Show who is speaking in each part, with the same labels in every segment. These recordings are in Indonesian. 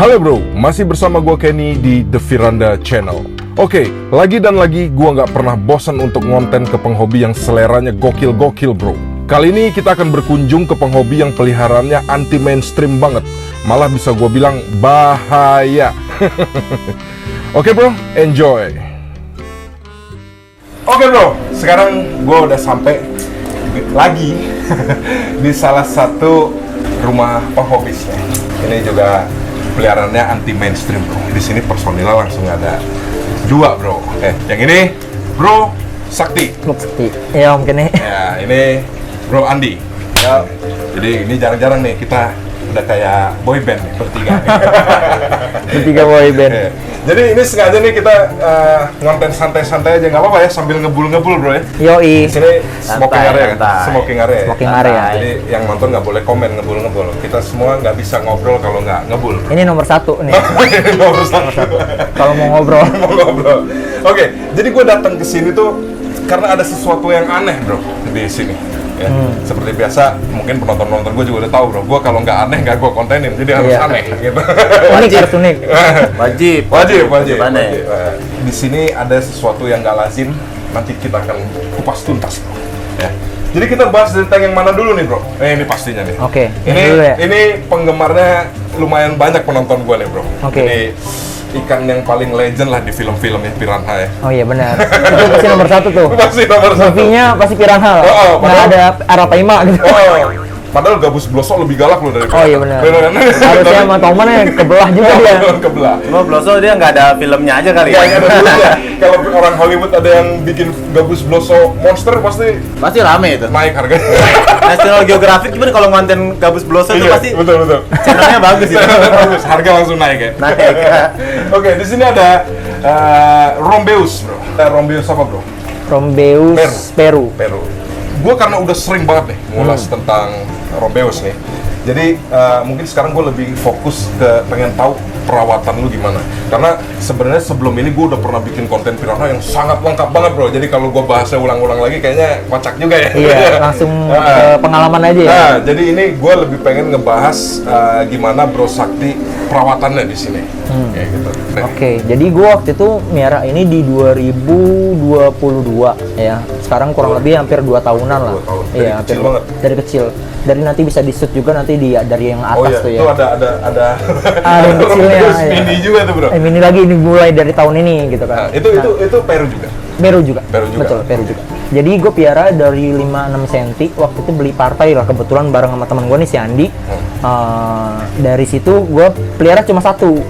Speaker 1: Halo bro, masih bersama gue Kenny di The Firanda Channel. Oke, lagi dan lagi gue nggak pernah bosan untuk ngonten ke penghobi yang seleranya gokil-gokil bro. Kali ini kita akan berkunjung ke penghobi yang peliharaannya anti mainstream banget. Malah bisa gue bilang bahaya. Oke bro, enjoy. Oke bro, sekarang gue udah sampai lagi di salah satu rumah penghobisnya. Ini juga peliharaannya anti mainstream bro. Di sini personilnya langsung ada dua bro. Yang ini Bro Sakti.
Speaker 2: Sakti. Ya Om Kenny.
Speaker 1: Ya, ini Bro Andi. Ya. Jadi ini jarang-jarang nih kita udah kayak boy band nih bertiga.
Speaker 2: Bertiga boy band.
Speaker 1: Jadi ini sengaja nih kita ngonten santai-santai aja, nggak apa-apa ya, sambil ngebul-ngebul bro ya.
Speaker 2: Yoi.
Speaker 1: Di sini smoking area kan? Smoking area.
Speaker 2: Smoking area.
Speaker 1: Jadi yang nonton nggak boleh komen ngebul-ngebul. Kita semua nggak bisa ngobrol kalau nggak ngebul.
Speaker 2: Ini nomor satu nih.
Speaker 1: Nomor satu.
Speaker 2: Kalau mau ngobrol.
Speaker 1: Mau ngobrol. Oke, jadi gue datang ke sini tuh karena ada sesuatu yang aneh bro di sini. Ya, seperti biasa, mungkin penonton-penonton gue juga udah tahu bro, gue kalau nggak aneh nggak gue kontenin, jadi harus aneh gitu.
Speaker 2: Unik, harus unik.
Speaker 1: Wajib. Di sini ada sesuatu yang nggak lazim, nanti kita akan kupas tuntas bro. Ya. Jadi kita bahas dari tank yang mana dulu nih bro? Ini pastinya nih.
Speaker 2: Oke.
Speaker 1: Ini penggemarnya lumayan banyak penonton gue nih bro.
Speaker 2: Oke.
Speaker 1: Ini ikan yang paling legend lah di film-film ya, piranha ya.
Speaker 2: Oh iya benar. Itu pasti nomor satu tuh.
Speaker 1: Pasti nomor satu.
Speaker 2: Movie-nya pasti piranha lah. Nggak ada Arapaima gitu.
Speaker 1: Padahal Gabus Bloso lebih galak loh dari.
Speaker 2: Oh iya benar.
Speaker 1: Kan?
Speaker 2: Harusnya sama Toman yang kebelah juga dia.
Speaker 1: Kebelah.
Speaker 3: Cuma Bloso dia nggak ada filmnya aja kali
Speaker 1: Ya,
Speaker 3: ya.
Speaker 1: nggak ada dulunya. Kalau orang Hollywood ada yang bikin Gabus Bloso monster pasti
Speaker 3: Rame itu.
Speaker 1: naik harganya.
Speaker 3: National Geographic gimana kalau ngonten Gabus Bloso itu pasti
Speaker 1: betul.
Speaker 3: channelnya bagus itu.
Speaker 1: Bagus, harga langsung naik ya.
Speaker 3: Naik.
Speaker 1: Oke, di sini ada Rombeus bro. Rombeus apa bro?
Speaker 2: Rombeus Peru.
Speaker 1: Gue karena udah sering banget nih ngulas tentang Rombeus nih, jadi mungkin sekarang gue lebih fokus ke pengen tahu perawatan lu gimana. Karena sebenarnya sebelum ini gue udah pernah bikin konten piranha yang sangat lengkap banget bro. Jadi kalau gue bahasnya ulang-ulang lagi kayaknya kocak juga ya.
Speaker 2: Iya, langsung pengalaman aja ya.
Speaker 1: Nah, jadi ini gue lebih pengen ngebahas gimana Bro Sakti perawatannya di sini. Kayak gitu.
Speaker 2: Oke, jadi gue waktu itu miara ini di 2022 ya. Sekarang kurang lebih hampir 2 tahunan lah.
Speaker 1: 2 tahun. Dari
Speaker 2: Iya,
Speaker 1: kecil banget.
Speaker 2: Dari kecil. Dari nanti bisa di-shoot juga nanti dari yang atas tuh ya.
Speaker 1: Itu ada
Speaker 2: yang kecilnya.
Speaker 1: Rombeus
Speaker 2: Ya.
Speaker 1: mini juga tuh bro.
Speaker 2: Mini lagi ini mulai dari tahun ini gitu kan.
Speaker 1: Nah, itu Peru juga.
Speaker 2: Peru juga.
Speaker 1: Peru juga.
Speaker 2: Betul, Peru juga. Jadi gue piara dari 5-6 cm. Waktu itu beli partai lah kebetulan bareng sama teman gue nih si Andi. Dari situ gue pelihara cuma satu.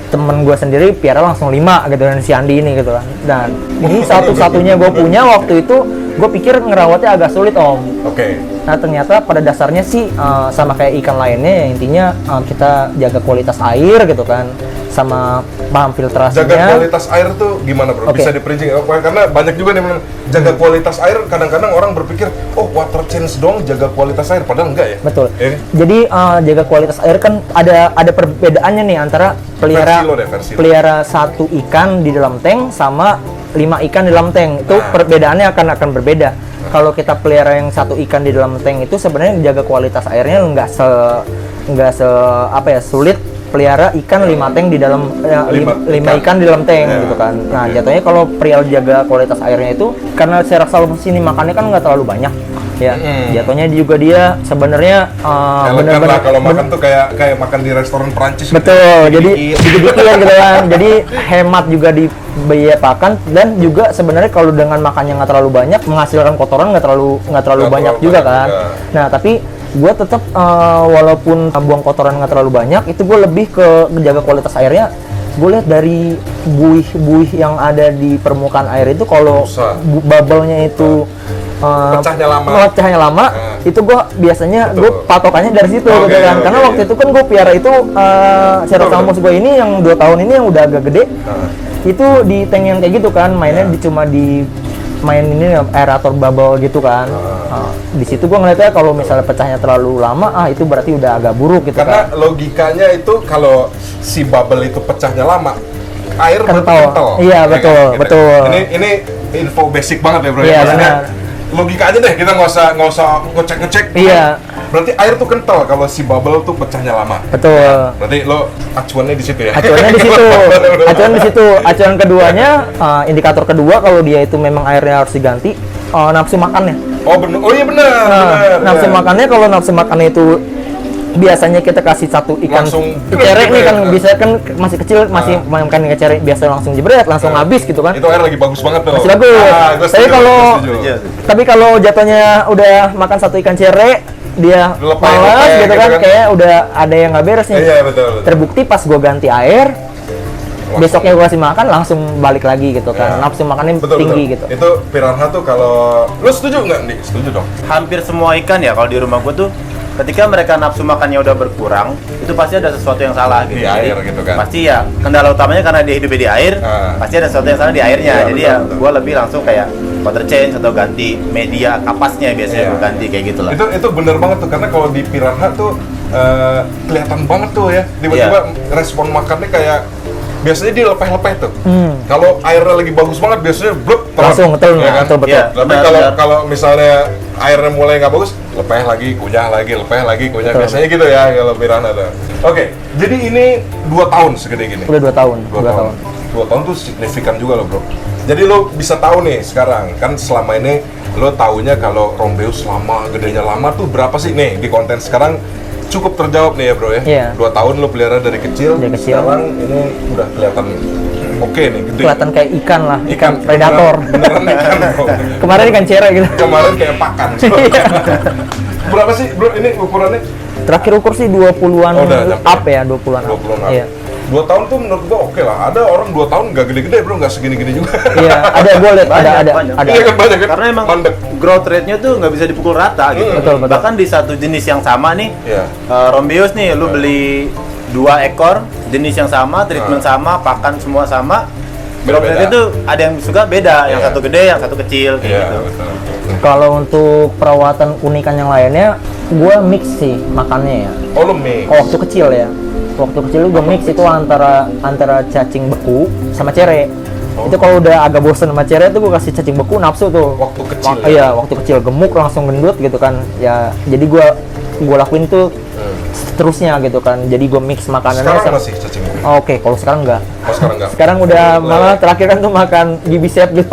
Speaker 2: Temen gue sendiri piara langsung 5 gitu dan si Andi ini gitu kan. Dan ini satu-satunya gue punya waktu itu. Gue pikir ngerawatnya agak sulit om.
Speaker 1: Oke.
Speaker 2: Nah ternyata pada dasarnya sih sama kayak ikan lainnya, intinya kita jaga kualitas air gitu kan, sama paham filtrasinya.
Speaker 1: Jaga kualitas air tuh gimana bro?
Speaker 2: Oke.
Speaker 1: Bisa diperinci nggak? Karena banyak juga nih jaga kualitas air. Kadang-kadang orang berpikir, oh water change dong jaga kualitas air, padahal enggak ya?
Speaker 2: Betul.
Speaker 1: Ya.
Speaker 2: Jadi jaga kualitas air kan ada perbedaannya nih antara
Speaker 1: Versi lo.
Speaker 2: pelihara satu ikan di dalam tank sama 5 ikan di dalam tank. Itu perbedaannya akan berbeda. Kalau kita pelihara yang satu ikan di dalam tank itu sebenarnya jaga kualitas airnya nggak se sulit pelihara ikan 5 tank di dalam 5 ikan di dalam tank gitu kan. Nah, jatuhnya kalau perihal jaga kualitas airnya itu karena secara sini makannya kan nggak terlalu banyak. Ya, jatuhnya juga dia sebenarnya
Speaker 1: Elegan lah kalau makan tuh kayak makan di restoran Perancis.
Speaker 2: Betul, jadi dikit-dikit gitu kan. Jadi hemat juga di biaya pakan dan juga sebenarnya kalau dengan makannya nggak terlalu banyak menghasilkan kotoran nggak terlalu banyak juga kan. Nah, tapi gue tetap walaupun buang kotoran nggak terlalu banyak, itu gue lebih ke menjaga kualitas airnya. Gue lihat dari buih-buih yang ada di permukaan air itu kalau bubble-nya itu pecahnya lama, itu gue biasanya gue patokannya dari situ gitu kan. Karena waktu itu kan gue piara itu Ceratosaurus gue ini yang 2 tahun ini yang udah agak gede, itu di tank yang kayak gitu kan, mainnya cuma di main ini aerator bubble gitu kan. Di situ gue ngeliatnya kalau misalnya pecahnya terlalu lama, itu berarti udah agak buruk gitu.
Speaker 1: Karena
Speaker 2: kan.
Speaker 1: logikanya itu kalau si bubble itu pecahnya lama, air
Speaker 2: Kental.
Speaker 1: kental.
Speaker 2: Iya, betul,
Speaker 1: kan?
Speaker 2: betul.
Speaker 1: Ini info basic banget ya bro.
Speaker 2: Iya,
Speaker 1: Maksudnya logika aja deh, kita nggak usah ngecek.
Speaker 2: Iya.
Speaker 1: Berarti air tuh kental kalau si bubble tuh pecahnya lama.
Speaker 2: Betul.
Speaker 1: Berarti lo acuannya di situ ya.
Speaker 2: Acuannya di situ. Acuan di situ. Acuan keduanya, indikator kedua kalau dia itu memang airnya harus diganti, nafsu makannya.
Speaker 1: Oh bener. Oh iya benar.
Speaker 2: Nafsu makannya, kalau nafsu makannya itu biasanya kita kasih satu ikan
Speaker 1: Langsung
Speaker 2: cere nih kan,
Speaker 1: ya.
Speaker 2: bisa kan masih kecil, masih makan ikan cere, biasa langsung jebret, langsung habis gitu kan.
Speaker 1: Itu air lagi bagus banget tuh.
Speaker 2: Masih bagus.
Speaker 1: Gua
Speaker 2: Tapi
Speaker 1: setuju,
Speaker 2: kalau
Speaker 1: gua setuju.
Speaker 2: tapi kalau jatuhnya udah makan satu ikan cere, dia
Speaker 1: Lepai,
Speaker 2: malas gitu
Speaker 1: gitu
Speaker 2: kan,
Speaker 1: kan.
Speaker 2: kayak udah ada yang nggak beres nih.
Speaker 1: Iya betul.
Speaker 2: Terbukti pas gua ganti air, besoknya gua kasih makan langsung balik lagi gitu kan.
Speaker 1: Ya.
Speaker 2: Nafsu makannya
Speaker 1: Betul,
Speaker 2: tinggi
Speaker 1: betul.
Speaker 2: gitu.
Speaker 1: Itu piranha tuh kalau lo setuju nggak nih? Setuju dong.
Speaker 3: Hampir semua ikan ya kalau di rumah gua tuh ketika mereka nafsu makannya udah berkurang, itu pasti ada sesuatu yang salah gitu.
Speaker 1: Di air gitu kan.
Speaker 3: Pasti ya, kendala utamanya karena dia hidupnya di air, pasti ada sesuatu yang salah di airnya.
Speaker 1: Iya,
Speaker 3: Jadi
Speaker 1: betul,
Speaker 3: ya
Speaker 1: betul.
Speaker 3: gua lebih langsung kayak water change atau ganti media kapasnya biasanya
Speaker 1: Iya.
Speaker 3: gua ganti kayak gitulah.
Speaker 1: Itu bener banget tuh, karena kalau di piranha tuh kelihatan banget tuh ya, tiba-tiba respon makannya kayak biasanya dia lepeh-lepeh tuh. Kalau airnya lagi bagus banget biasanya blub
Speaker 2: Langsung betul,
Speaker 1: ya kan?
Speaker 2: betul.
Speaker 3: Iya.
Speaker 1: Tapi
Speaker 3: Benar,
Speaker 1: kalau
Speaker 3: benar.
Speaker 1: kalau misalnya airnya mulai nggak bagus, lepeh lagi, kunyah lagi, lepeh lagi, kunyah.
Speaker 2: Betul.
Speaker 1: Biasanya gitu ya kalau piranha tuh. Oke, jadi ini 2 tahun segede gini.
Speaker 2: Udah 2 tahun.
Speaker 1: 2 tahun. 2 tahun tuh signifikan juga loh bro. Jadi lo bisa tahu nih sekarang, kan selama ini lo taunya kalau Rombeus lama, gedenya lama tuh berapa sih nih di konten sekarang cukup terjawab nih ya bro ya.
Speaker 2: Iya.
Speaker 1: 2 tahun lo pelihara dari kecil,
Speaker 2: Dari kecil.
Speaker 1: sekarang ini udah kelihatan oke nih, gede.
Speaker 2: Kelihatan kayak ikan lah, ikan predator.
Speaker 1: Beneran ikan bro.
Speaker 2: Kemarin ikan cere gitu.
Speaker 1: Kemarin kayak pakan.
Speaker 2: Iya.
Speaker 1: Berapa sih bro ini ukurannya?
Speaker 2: Terakhir ukur sih 20-an
Speaker 1: Oh, udah nyampe.
Speaker 2: up ya, 20-an up.
Speaker 1: 20 an.
Speaker 2: Iya.
Speaker 1: 2 tahun tuh menurut gua oke lah. Ada orang 2 tahun nggak gede-gede bro, nggak segini-gini juga.
Speaker 2: Iya, ada gue lihat ada.
Speaker 3: Banyak.
Speaker 1: Iya kan banyak kan?
Speaker 3: Karena emang
Speaker 1: Mandek.
Speaker 3: growth rate-nya tuh nggak bisa dipukul rata gitu.
Speaker 2: Betul, betul.
Speaker 3: Bahkan di satu jenis yang sama nih,
Speaker 1: Iya.
Speaker 3: Rombeus nih, lu beli 2 ekor jenis yang sama, treatment sama, pakan semua sama. Growth
Speaker 1: Beda-beda.
Speaker 3: rate itu ada yang suka beda, yang
Speaker 1: Iya.
Speaker 3: satu gede, yang satu kecil kayak
Speaker 1: Iya,
Speaker 3: gitu.
Speaker 1: betul.
Speaker 2: Kalau untuk perawatan unikan yang lainnya, gue mix sih makannya ya.
Speaker 1: Oh lo mix.
Speaker 2: Waktu kecil ya. Waktu kecil gue mix itu antara cacing beku sama cere.
Speaker 1: Oh.
Speaker 2: Itu kalau udah agak bosen sama cere tuh gue kasih cacing beku, nafsu tuh.
Speaker 1: Waktu kecil ya?
Speaker 2: Iya, waktu kecil gemuk langsung gendut gitu kan. Ya, jadi gue lakuin tuh seterusnya gitu kan. Jadi gue mix makanannya
Speaker 1: Sekarang
Speaker 2: sama.
Speaker 1: masih cacing.
Speaker 2: Oke, kalau sekarang enggak.
Speaker 1: Oh sekarang enggak.
Speaker 2: Sekarang udah
Speaker 1: Oh,
Speaker 2: malah terakhir kan tuh makan gibisep gitu.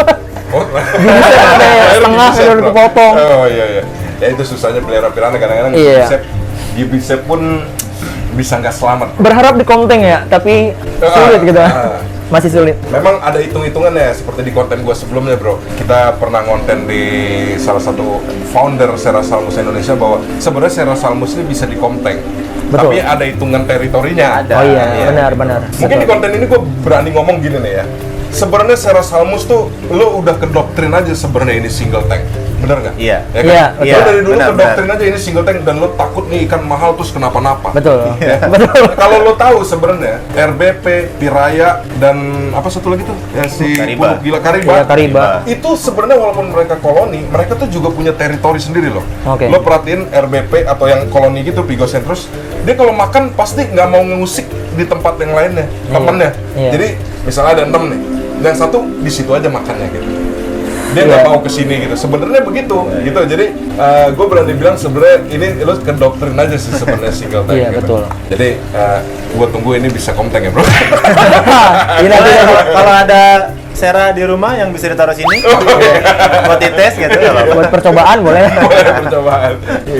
Speaker 1: Oh.
Speaker 2: Gibisep ada setengah
Speaker 1: Gibisep,
Speaker 2: udah
Speaker 1: bro.
Speaker 2: kepotong.
Speaker 1: Oh iya iya. Ya itu susahnya pelihara piranha kadang-kadang
Speaker 2: Iya.
Speaker 1: gibisep pun bisa nggak selamat.
Speaker 2: Berharap di konteng ya, tapi sulit gitu.
Speaker 1: ah.
Speaker 2: Masih sulit.
Speaker 1: Memang ada hitung-hitungannya seperti di konten gua sebelumnya bro. Kita pernah ngonten di salah satu founder Sera Salmus Indonesia bahwa sebenarnya Sera Salmus ini bisa dikomteng.
Speaker 2: Betul.
Speaker 1: Tapi ada hitungan teritorinya.
Speaker 3: Ada.
Speaker 2: Oh iya,
Speaker 3: Iya.
Speaker 2: benar.
Speaker 1: Mungkin di konten ini gue berani ngomong gini nih ya. Sebenarnya Sera Salmus tuh lo udah kedoktrin aja sebenarnya ini single tank. Bener nggak?
Speaker 3: Iya.
Speaker 1: Ya kan?
Speaker 2: Iya,
Speaker 1: Lo
Speaker 3: betul.
Speaker 1: dari dulu
Speaker 3: Benar,
Speaker 1: kedoktrin aja ini single tank dan lo takut nih ikan mahal terus kenapa-napa.
Speaker 2: Betul.
Speaker 1: Ya.
Speaker 2: Betul.
Speaker 1: Kalau lo tahu sebenarnya RBP, Piraya dan apa satu lagi tuh yang si
Speaker 3: Kariba.
Speaker 1: Pupuk Gila Kariba.
Speaker 2: Iya, Kariba.
Speaker 1: Itu sebenarnya walaupun mereka koloni, mereka tuh juga punya teritori sendiri loh.
Speaker 2: Oke.
Speaker 1: Lo perhatiin RBP atau yang koloni gitu Pigocentrus, dia kalau makan pasti nggak mau ngusik di tempat yang lainnya, temennya.
Speaker 2: Iya.
Speaker 1: Jadi misalnya ada 6 nih, dan satu di situ aja makannya gitu. Dia
Speaker 2: Iya.
Speaker 1: nggak mau kesini gitu. Sebenarnya begitu, gitu. Jadi gue berani bilang sebenarnya ini lo ke doktrin aja sih sebenarnya single tank.
Speaker 2: Iya,
Speaker 1: gitu.
Speaker 2: betul.
Speaker 1: Jadi gue tunggu ini bisa komteng ya bro.
Speaker 2: Ini nanti
Speaker 3: Kalau ada Sera di rumah yang bisa ditaruh sini, buat dites gitu. nggak apa-apa.
Speaker 2: buat percobaan boleh.
Speaker 1: Boleh percobaan.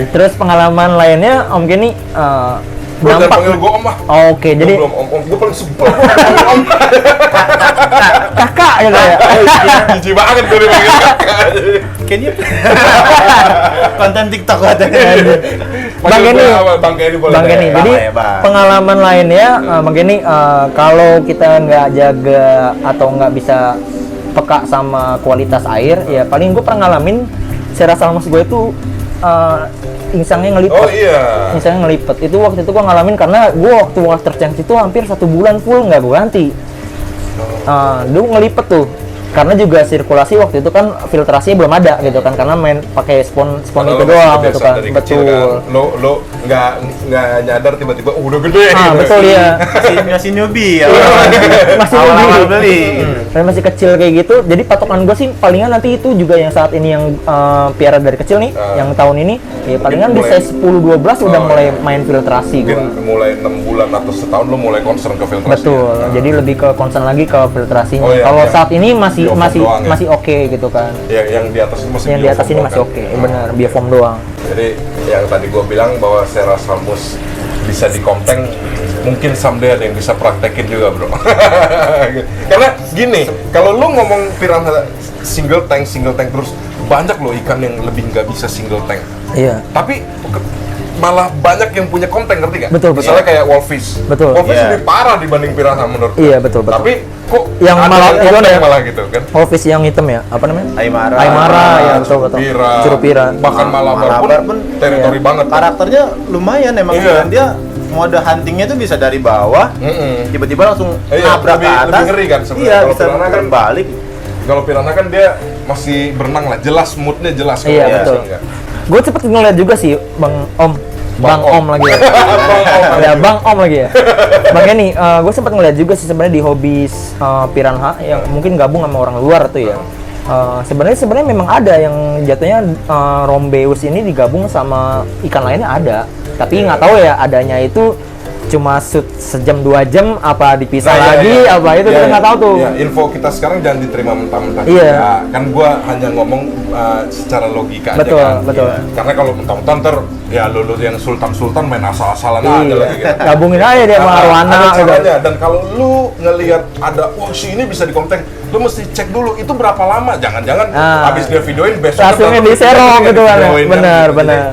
Speaker 2: Terus pengalaman lainnya Om Kenny
Speaker 1: Bro, jangan
Speaker 2: dampak.
Speaker 1: panggil gue om ah.
Speaker 2: Oke, jadi
Speaker 1: Belum om, gue paling sebel om.
Speaker 2: kakak gitu ya.
Speaker 1: Jijik banget gue dipanggil kakak.
Speaker 3: Can you? Konten TikTok katanya.
Speaker 2: Bang Kenny.
Speaker 1: Bang Kenny boleh.
Speaker 2: Bang Kenny,
Speaker 1: deh.
Speaker 2: jadi
Speaker 3: Bang ya, Bang.
Speaker 2: pengalaman lainnya, Bang Kenny, kalau kita nggak jaga atau nggak bisa peka sama kualitas air, ya paling gue pernah ngalamin Sera Salmus gue itu insangnya ngelipet.
Speaker 1: Oh iya.
Speaker 2: Insangnya ngelipet. Itu waktu itu gue ngalamin karena gue waktu water change itu hampir 1 bulan full nggak gue ganti. Dulu ngelipet tuh. karena juga sirkulasi waktu itu kan filtrasinya belum ada gitu kan, karena main pakai spon
Speaker 1: Karena
Speaker 2: itu
Speaker 1: lo masih
Speaker 2: doang gitu
Speaker 1: kebiasaan
Speaker 2: kan.
Speaker 1: dari kecil
Speaker 2: Betul.
Speaker 1: kan. Lo nggak nyadar tiba-tiba udah gede
Speaker 2: Ah,
Speaker 1: gitu.
Speaker 2: betul ya.
Speaker 3: Masih newbie ya.
Speaker 2: Masih
Speaker 3: Awal-awal
Speaker 2: newbie.
Speaker 3: beli.
Speaker 2: Saya masih kecil kayak gitu, jadi patokan gue sih palingan nanti itu juga yang saat ini yang piara dari kecil nih, yang tahun ini ya palingan di
Speaker 1: mulai-
Speaker 2: size 10-12 udah
Speaker 1: Oh,
Speaker 2: mulai
Speaker 1: iya.
Speaker 2: main filtrasi gue.
Speaker 1: Mungkin mulai 6 bulan atau setahun lo mulai concern ke filtrasi.
Speaker 2: Betul, jadi lebih ke concern lagi ke filtrasinya.
Speaker 1: Oh, iya,
Speaker 2: Kalau
Speaker 1: yang
Speaker 2: saat ini masih
Speaker 1: biofoam
Speaker 2: masih
Speaker 1: doang ya?
Speaker 2: masih oke gitu kan.
Speaker 1: Yang di atas itu masih
Speaker 2: Yang di atas
Speaker 1: biofoam
Speaker 2: ini
Speaker 1: doang
Speaker 2: masih
Speaker 1: kan?
Speaker 2: oke, benar, biofoam doang.
Speaker 1: Jadi yang tadi gue bilang bahwa Cerasalmus bisa di Komteng, mungkin someday ada yang bisa praktekin juga bro. Karena gini, kalau lu ngomong piranha single tank terus, banyak loh ikan yang lebih nggak bisa single tank.
Speaker 2: Iya.
Speaker 1: Tapi malah banyak yang punya Komteng, ngerti nggak?
Speaker 2: Betul, betul.
Speaker 1: Misalnya kayak Wolfish.
Speaker 2: Betul.
Speaker 1: Wolfish
Speaker 3: Iya.
Speaker 1: lebih parah dibanding piranha menurut gue.
Speaker 2: Iya, betul, betul.
Speaker 1: Tapi kok
Speaker 2: Yang
Speaker 1: ada
Speaker 2: malah- itu
Speaker 1: Komteng
Speaker 2: ya.
Speaker 1: malah gitu kan?
Speaker 2: Wolfish yang hitam ya, apa namanya?
Speaker 3: Aymara.
Speaker 2: Aymara, ya betul betul.
Speaker 1: Curupira,
Speaker 2: Curupira.
Speaker 1: bahkan Malabar pun teritori banget.
Speaker 3: Karakternya lumayan emang,
Speaker 1: Iya.
Speaker 3: dan dia mode huntingnya tuh bisa dari bawah,
Speaker 1: Mm-mm.
Speaker 3: tiba-tiba langsung
Speaker 1: Iya,
Speaker 3: nabrak ke atas.
Speaker 1: lebih ngeri kan sebenarnya.
Speaker 3: Iya,
Speaker 1: Kalau
Speaker 3: bisa
Speaker 1: piranha kan-
Speaker 3: balik.
Speaker 1: Kalau piranha kan dia masih berenang lah, jelas moodnya jelas.
Speaker 2: Iya,
Speaker 1: kalau
Speaker 2: betul.
Speaker 1: biasanya.
Speaker 2: Gue cepet ngeliat juga sih, Bang Om lagi ya. Ada Bang Om lagi ya. Makanya nih, gue sempat ngeliat juga sih sebenarnya di hobis piranha yang mungkin gabung sama orang luar tuh ya. Sebenarnya memang ada yang jatuhnya Rombeus ini digabung sama ikan lainnya ada, tapi nggak tahu ya adanya itu cuma sejam 2 jam apa dipisah
Speaker 1: Nah,
Speaker 2: lagi
Speaker 1: iya, iya.
Speaker 2: apa itu
Speaker 1: Iya,
Speaker 2: kita nggak tahu tuh.
Speaker 1: Iya, info kita sekarang jangan diterima mentah-mentah.
Speaker 2: Iya.
Speaker 1: Ya, kan gua hanya ngomong secara logika
Speaker 2: Betul,
Speaker 1: aja kan.
Speaker 2: betul.
Speaker 1: Iya. Karena kalau mentah-mentah ntar ya lu yang sultan main asal-asalan aja
Speaker 2: Iya.
Speaker 1: lagi gitu.
Speaker 2: Gabungin aja deh sama arwana
Speaker 1: ada
Speaker 2: gitu.
Speaker 1: caranya, dan kalau lu ngelihat ada wah si ini bisa di Komteng, lu mesti cek dulu itu berapa lama. Jangan-jangan
Speaker 2: Ah.
Speaker 1: habis dia videoin besok
Speaker 2: Langsungnya diserong gitu kan ya. Benar, benar.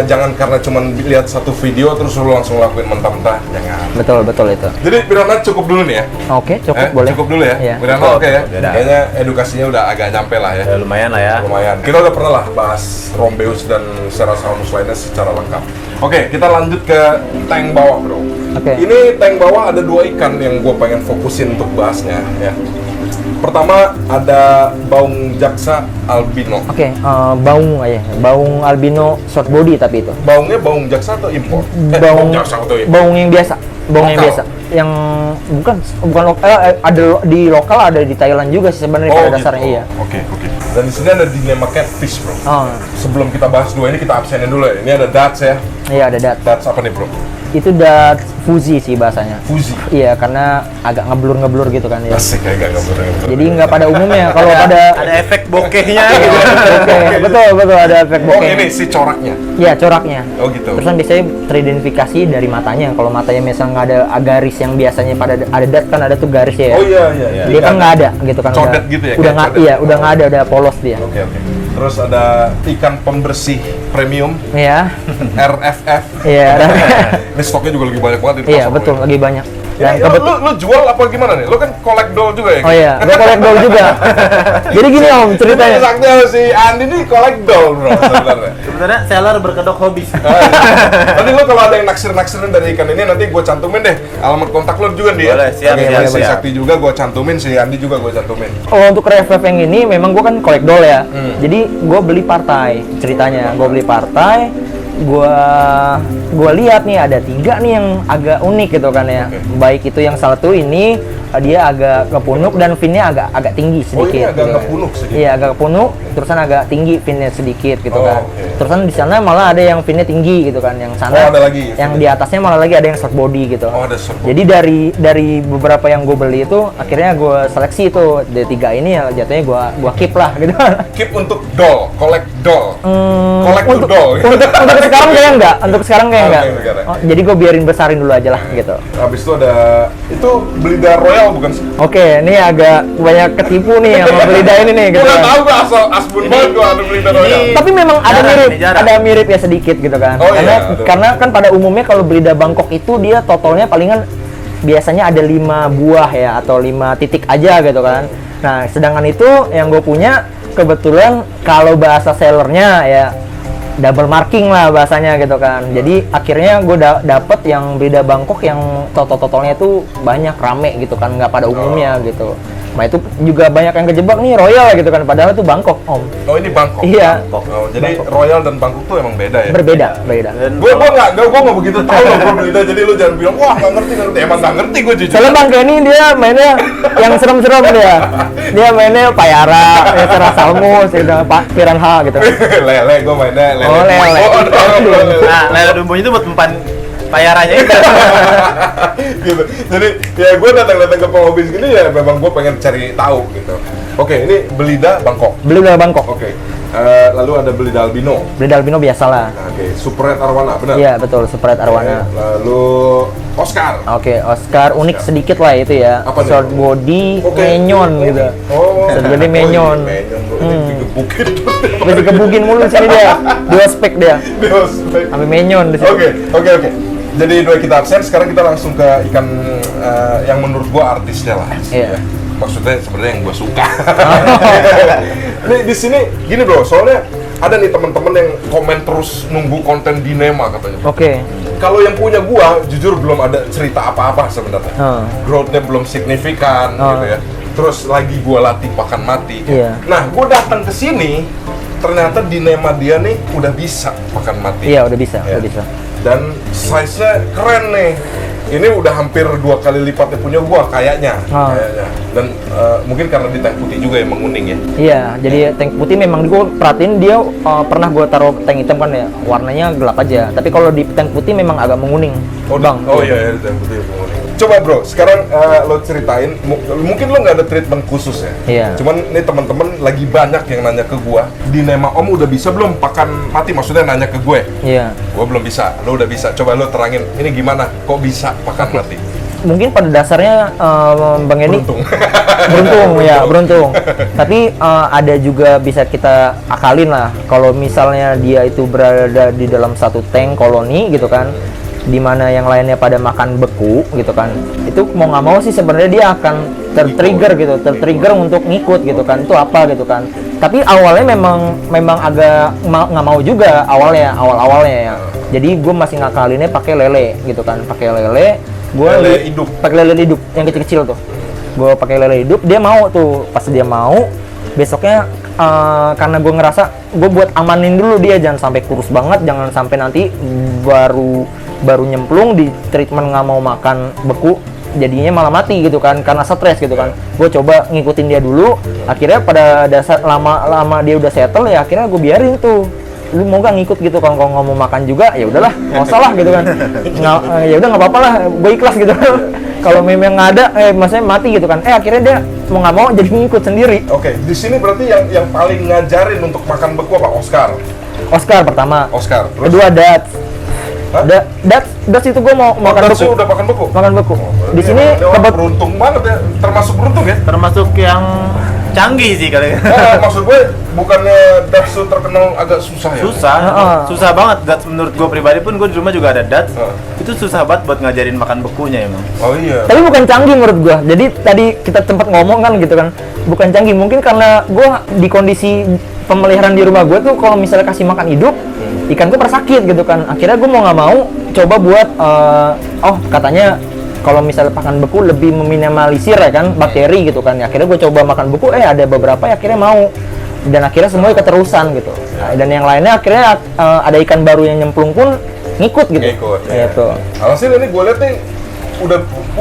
Speaker 1: Jangan karena cuman lihat satu video terus lu langsung lakuin mentah-mentah, jangan.
Speaker 2: Betul itu.
Speaker 1: Jadi piranha cukup dulu nih ya.
Speaker 2: Oke, cukup boleh.
Speaker 1: Cukup dulu ya.
Speaker 2: Iya.
Speaker 1: Piranha
Speaker 3: Cukup,
Speaker 1: oke ya.
Speaker 3: cukup, udah.
Speaker 1: Kayaknya edukasinya udah agak nyampe lah ya.
Speaker 3: Ya, lumayan lah ya.
Speaker 1: Lumayan. Kita udah pernah lah bahas Rombeus dan Cerasalmus lainnya secara lengkap. Oke, kita lanjut ke tank bawah, bro.
Speaker 2: Oke.
Speaker 1: Ini tank bawah ada 2 ikan yang gue pengen fokusin untuk bahasnya ya. Pertama ada baung jaksa albino.
Speaker 2: Oke, baung albino short body tapi itu.
Speaker 1: Baungnya baung jaksa atau impor?
Speaker 2: Baung
Speaker 1: jaksa atau impor?
Speaker 2: baung yang biasa, baung yang
Speaker 1: Lokal?
Speaker 2: biasa. Yang bukan lokal, ada di lokal, ada di Thailand juga sih sebenarnya pada dasarnya iya.
Speaker 1: Oke. Dan di sini ada Dilema Catfish, bro.
Speaker 2: Oh,
Speaker 1: Sebelum kita bahas 2 ini, kita absenin dulu ya. Ini ada Dutch ya.
Speaker 2: iya ada dat.
Speaker 1: Dutch apa nih, bro?
Speaker 2: Itu dat Fuji sih bahasanya.
Speaker 1: Fuji.
Speaker 2: Iya, karena agak ngeblur gitu kan ya.
Speaker 1: Asik kayak gak boleh.
Speaker 2: Jadi nggak pada umumnya kalau pada
Speaker 3: Ada efek bokehnya gitu.
Speaker 2: Oke, betul ada efek
Speaker 1: Oh,
Speaker 2: bokeh.
Speaker 1: ini si coraknya.
Speaker 2: Iya, coraknya.
Speaker 1: Oh, gitu.
Speaker 2: Terus kan biasanya teridentifikasi dari matanya. Kalau matanya misalnya nggak ada garis yang biasanya pada ada dat kan ada tuh garisnya ya.
Speaker 1: Oh iya.
Speaker 2: Dia kan nggak ada gitu kan.
Speaker 1: Codet
Speaker 2: udah,
Speaker 1: gitu ya,
Speaker 2: Udah
Speaker 1: kayak
Speaker 2: nggak,
Speaker 1: codet.
Speaker 2: iya, udah nggak ada, udah polos dia.
Speaker 1: Oke. Terus ada ikan pembersih premium
Speaker 2: Iya,
Speaker 1: RFF.
Speaker 2: iya,
Speaker 1: Ini stoknya juga lagi banyak banget di
Speaker 2: iya
Speaker 1: pasar,
Speaker 2: betul,
Speaker 1: bro.
Speaker 2: lagi banyak.
Speaker 1: Ini,
Speaker 2: Dan
Speaker 1: lu jual apa gimana nih? Lu kan collect doll juga ya?
Speaker 2: oh iya, gue collect doll juga. Jadi gini om
Speaker 1: Ini
Speaker 2: ceritanya.
Speaker 1: sakti si Andi nih collect doll, bro, sebenarnya.
Speaker 3: Sebenarnya seller berkedok hobis.
Speaker 1: Nanti lo kalau ada yang naksir-naksirin dari ikan ini, nanti gue cantumin deh alamat kontak lo juga dia.
Speaker 3: Boleh, siap,
Speaker 1: Oke,
Speaker 3: siap,
Speaker 1: si
Speaker 3: siap.
Speaker 1: Sakti juga gue cantumin, si Andi juga gue cantumin.
Speaker 2: Oh untuk RFF yang ini memang gue kan collect doll ya. Jadi gue beli partai ceritanya. Gue beli partai. Gue lihat nih ada 3 nih yang agak unik gitu kan ya.
Speaker 1: Oke.
Speaker 2: Baik itu yang satu ini dia agak kepunuk dan finnya agak tinggi
Speaker 1: Oh, ini
Speaker 2: sedikit.
Speaker 1: agak
Speaker 2: gitu.
Speaker 1: kepunuk sedikit.
Speaker 2: Iya agak kepunuk, terusan agak tinggi finnya sedikit gitu
Speaker 1: Oh,
Speaker 2: kan.
Speaker 1: oke.
Speaker 2: Terusan di sana malah ada yang finnya tinggi gitu kan. Yang sana
Speaker 1: Oh, ada lagi
Speaker 2: yang
Speaker 1: finnya.
Speaker 2: di atasnya malah lagi ada yang short body gitu.
Speaker 1: Oh, ada short body.
Speaker 2: Jadi dari beberapa yang gue beli itu akhirnya gue seleksi itu dari 3 ini ya jatuhnya gue keep lah gitu.
Speaker 1: Keep untuk doll, collect doll. Collect
Speaker 2: untuk,
Speaker 1: to doll.
Speaker 2: untuk sekarang kayak enggak, untuk sekarang kayak
Speaker 1: Oh,
Speaker 2: enggak.
Speaker 1: untuk sekarang.
Speaker 2: Oh, jadi gue biarin besarin dulu aja lah gitu.
Speaker 1: Habis itu ada itu Belida Royal bukan sih?
Speaker 2: Oke, ini agak banyak ketipu nih sama Belida ini nih
Speaker 1: Gue
Speaker 2: gitu.
Speaker 1: nggak
Speaker 2: kan.
Speaker 1: tahu gue asal asbun banget gue ada Belida Royal.
Speaker 2: Tapi memang ada
Speaker 3: Jarang
Speaker 2: mirip,
Speaker 3: nih, jarang.
Speaker 2: ada mirip ya sedikit gitu kan.
Speaker 1: Oh,
Speaker 2: karena
Speaker 1: iya, ada.
Speaker 2: karena kan pada umumnya kalau Belida Bangkok itu dia totalnya palingan biasanya ada 5 buah ya atau 5 titik aja gitu kan. Nah, sedangkan itu yang gue punya kebetulan kalau bahasa sellernya ya double marking lah bahasanya gitu kan. Jadi akhirnya gue dapet yang Belida Bangkok yang totalnya itu banyak rame gitu kan, nggak pada umumnya gitu. Nah itu juga banyak yang kejebak nih Royal gitu kan, padahal itu Bangkok Om.
Speaker 1: Oh ini Bangkok.
Speaker 2: Iya.
Speaker 1: Oh, jadi Royal dan Bangkok tuh emang beda ya?
Speaker 2: Beda.
Speaker 3: Dan
Speaker 1: Gua nggak begitu tahu loh bro Belida, jadi lu jangan bilang wah nggak ngerti, emang nggak ngerti gue jujur.
Speaker 2: Soalnya Bang Kenny dia mainnya yang serem-serem dia mainnya Payara, Terra Salmus, Pak Piranha gitu.
Speaker 1: Lele, gue mainnya lele.
Speaker 2: Oh, lele.
Speaker 3: nah, lele dumbonya itu buat mempan payaranya itu.
Speaker 1: Gitu. Jadi ya gue datang ke penghobi gini ya memang gue pengen cari tahu gitu. Oke, ini Belida Bangkok.
Speaker 2: Belida Bangkok.
Speaker 1: Oke. Lalu ada Belida Albino.
Speaker 2: Belida Albino biasalah.
Speaker 1: Oke, Super Red Arwana, benar?
Speaker 2: Iya betul, Super Red Arwana.
Speaker 1: Lalu Oscar.
Speaker 2: Oke, Oscar unik sedikit lah itu ya.
Speaker 1: Apa nih?
Speaker 2: Short body,
Speaker 1: Oke.
Speaker 2: menyon gitu.
Speaker 1: Oh,
Speaker 2: Jadi menyon.
Speaker 1: Menyon bro, ini digebukin.
Speaker 2: Habis dikebukin mulu sini dia. Dua spek dia. Sampai menyon di situ.
Speaker 1: Oke. Jadi dua kita absen, sekarang kita langsung ke ikan yang menurut gua artisnya lah.
Speaker 2: Iya.
Speaker 1: Ya. Maksudnya sebenarnya yang gua suka. Nih di sini gini bro, soalnya ada nih teman-teman yang komen terus nunggu konten Dinema katanya.
Speaker 2: Oke.
Speaker 1: Kalau yang punya gua, jujur belum ada cerita apa-apa sebenarnya. Growth-nya belum signifikan gitu ya. Terus lagi gua latih pakan mati.
Speaker 2: Iya.
Speaker 1: Nah, gua datang ke sini, ternyata Dinema dia nih udah bisa pakan mati.
Speaker 2: Iya, udah bisa,
Speaker 1: Ya.
Speaker 2: udah bisa.
Speaker 1: Dan size-nya keren nih. Ini udah hampir 2 kali lipatnya punya gua kayaknya. Dan mungkin karena di tank putih juga yang menguning ya.
Speaker 2: Iya, jadi tank putih memang gue perhatiin dia pernah gue taruh tank hitam kan ya, warnanya gelap aja. Tapi kalau di tank putih memang agak menguning. Bang.
Speaker 1: Oh iya, di tank putih menguning. Coba bro, sekarang lo ceritain, mungkin lo nggak ada treatment khusus ya?
Speaker 2: Iya.
Speaker 1: Cuman ini teman-teman lagi banyak yang nanya ke gua, Dinema Om udah bisa belum pakan mati? Maksudnya nanya ke gue.
Speaker 2: Iya.
Speaker 1: Gua belum bisa, lo udah bisa. Coba lo terangin, ini gimana? Kok bisa pakan mati?
Speaker 2: Mungkin pada dasarnya Bang Edi
Speaker 1: Beruntung.
Speaker 2: beruntung. Tapi ada juga bisa kita akalin lah. Kalau misalnya dia itu berada di dalam satu tank koloni gitu kan, di mana yang lainnya pada makan beku gitu kan, itu mau nggak mau sih sebenarnya dia akan tertrigger untuk ngikut gitu kan. Itu apa gitu kan. Tapi awalnya memang agak nggak mau juga awalnya ya. Jadi gue masih ngakalinnya pakai lele gitu kan, pakai lele.
Speaker 1: Lele hidup.
Speaker 2: Pakai lele hidup yang kecil-kecil tuh. Gue pakai lele hidup, dia mau tuh. Pas dia mau, besoknya karena gue ngerasa gue buat amanin dulu dia, jangan sampai kurus banget, jangan sampai nanti baru nyemplung di treatment nggak mau makan beku, jadinya malah mati gitu kan karena stres gitu kan. Gue coba ngikutin dia dulu, akhirnya pada dasar lama dia udah settle ya, akhirnya gue biarin tuh, lu mau gak ngikut gitu kan, kalau nggak mau makan juga ya udahlah, nggak usah lah gitu kan. Ya udah nggak apa-apa lah, gue ikhlas gitu. Kalau memang nggak ada, maksudnya mati gitu kan. Akhirnya dia mau nggak mau jadi ngikut sendiri.
Speaker 1: Oke, di sini berarti yang paling ngajarin untuk makan beku apa?
Speaker 2: Oscar pertama.
Speaker 1: Oscar. Terus?
Speaker 2: Kedua Dats.
Speaker 1: Hah?
Speaker 2: Dats itu gue mau makan
Speaker 1: Datsu
Speaker 2: beku.
Speaker 1: udah makan beku?
Speaker 2: Makan beku. Di sini
Speaker 1: kebetulan beruntung banget ya, termasuk beruntung ya.
Speaker 3: Termasuk yang canggih sih kali.
Speaker 1: Maksud gue bukannya Datsu terkenal agak susah ya?
Speaker 3: Susah banget. Dats menurut gue pribadi pun, gue di rumah juga ada Dats. Itu susah banget buat ngajarin makan bekunya emang.
Speaker 1: Oh iya.
Speaker 2: Tapi bukan canggih menurut gua. Jadi tadi kita tempat ngomong kan gitu kan. Bukan canggih, mungkin karena gua di kondisi pemeliharaan di rumah gua tuh kalau misalnya kasih makan hidup, ikan tuh sakit gitu kan. Akhirnya gua mau nggak mau coba buat katanya kalau misalnya pakan beku lebih meminimalisir ya kan bakteri gitu kan. Akhirnya gua coba makan beku, ada beberapa akhirnya mau. Dan akhirnya semuanya keterusan gitu. Dan yang lainnya akhirnya ada ikan baru yang nyemplung pun ngikut gitu. Gitu.
Speaker 1: Alhasil ini gue lihat nih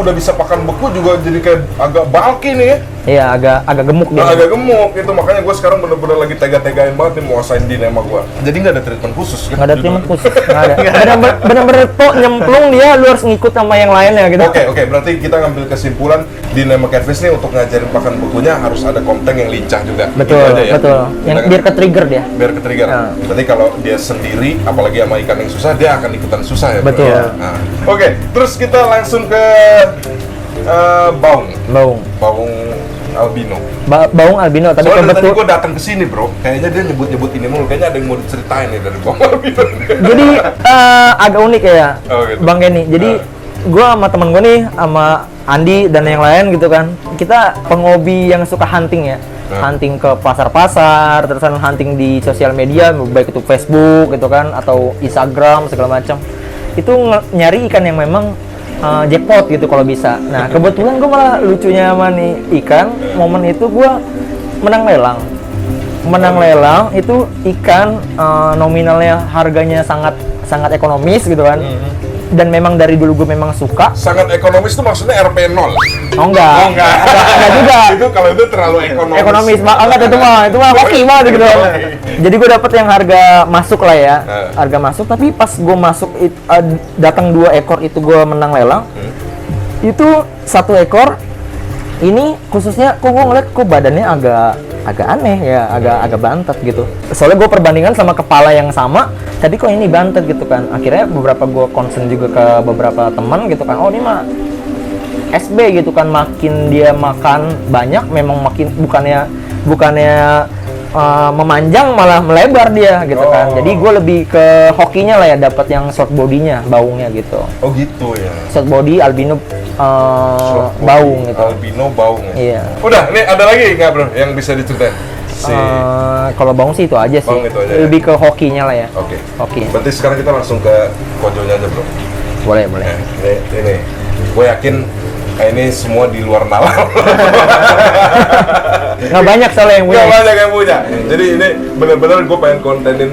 Speaker 1: udah bisa pakan beku juga jadi kayak agak bulky nih ya.
Speaker 2: Iya, agak gemuk dia.
Speaker 1: Agak gemuk itu, makanya gue sekarang bener-bener lagi tega-tegain banget nih mau asain Dinema gue. Jadi nggak ada treatment khusus kan?
Speaker 2: Nggak ada treatment khusus, nggak ada. Bener-bener kok nyemplung dia, lu harus ngikut sama yang lainnya gitu.
Speaker 1: Oke, berarti kita ngambil kesimpulan Dinema Catfish nih untuk ngajarin pakan bekunya harus ada konten yang lincah juga.
Speaker 2: Betul,
Speaker 1: gitu aja, ya?
Speaker 2: betul. Yang biar ke-trigger dia.
Speaker 1: Biar ke-trigger.
Speaker 2: Nah.
Speaker 1: Berarti kalau dia sendiri, apalagi sama ikan yang susah, dia akan ikutan susah ya.
Speaker 2: Betul.
Speaker 1: Nah. Oke, terus kita langsung ke baung albino.
Speaker 2: Baung albino, tapi
Speaker 1: Soalnya tadi
Speaker 2: kebetul.
Speaker 1: gue datang ke sini bro, kayaknya dia nyebut ini mulu, kayaknya ada yang mau diceritain nih dari baung albino.
Speaker 2: Jadi agak unik ya,
Speaker 1: Gitu.
Speaker 2: Bang Kenny. Jadi gue sama temen gue nih, sama Andi dan yang lain gitu kan, kita penghobi yang suka hunting ya. Hunting ke pasar-pasar, terus hunting di sosial media, baik itu Facebook gitu kan, atau Instagram segala macam. Itu nyari ikan yang memang jackpot gitu kalau bisa. Nah kebetulan gue malah lucunya sama nih ikan, momen itu gue menang lelang itu ikan nominalnya harganya sangat ekonomis gitu kan. Dan memang dari dulu gue memang suka.
Speaker 1: Sangat ekonomis itu maksudnya RP 0.
Speaker 2: Oh enggak. Enggak juga.
Speaker 1: Itu kalau itu terlalu ekonomis.
Speaker 2: Ekonomis enggak, itu mah hoki banget gitu. Jadi gue dapet yang harga masuk lah ya. Harga masuk, tapi pas gue masuk datang 2 ekor itu gue menang lelang. Itu 1 ekor ini khususnya kok gue ngeliat kok badannya agak aneh ya, agak bantet gitu. Soalnya gue perbandingan sama kepala yang sama, tadi kok ini bantet gitu kan. Akhirnya beberapa gue concern juga ke beberapa teman gitu kan. Oh ini mah SB gitu kan, makin dia makan banyak memang makin bukannya memanjang malah melebar dia gitu kan. Jadi gue lebih ke hokinya lah ya, dapat yang short bodinya, baungnya gitu.
Speaker 1: Oh gitu ya.
Speaker 2: Short body albino baung gitu.
Speaker 1: Albino baung.
Speaker 2: Iya.
Speaker 1: Udah, nih ada lagi nggak bro yang bisa diceritain?
Speaker 2: Kalau baung sih itu aja sih.
Speaker 1: Baung itu aja,
Speaker 2: lebih ke hokinya lah ya.
Speaker 1: Oke.
Speaker 2: Hoki.
Speaker 1: Berarti sekarang kita langsung ke kojonya aja bro.
Speaker 2: Boleh.
Speaker 1: Ini, gue yakin ini semua di luar nalar.
Speaker 2: Nggak banyak soalnya yang punya.
Speaker 1: Nggak banyak yang punya. Jadi ini bener-bener gue pengen kontenin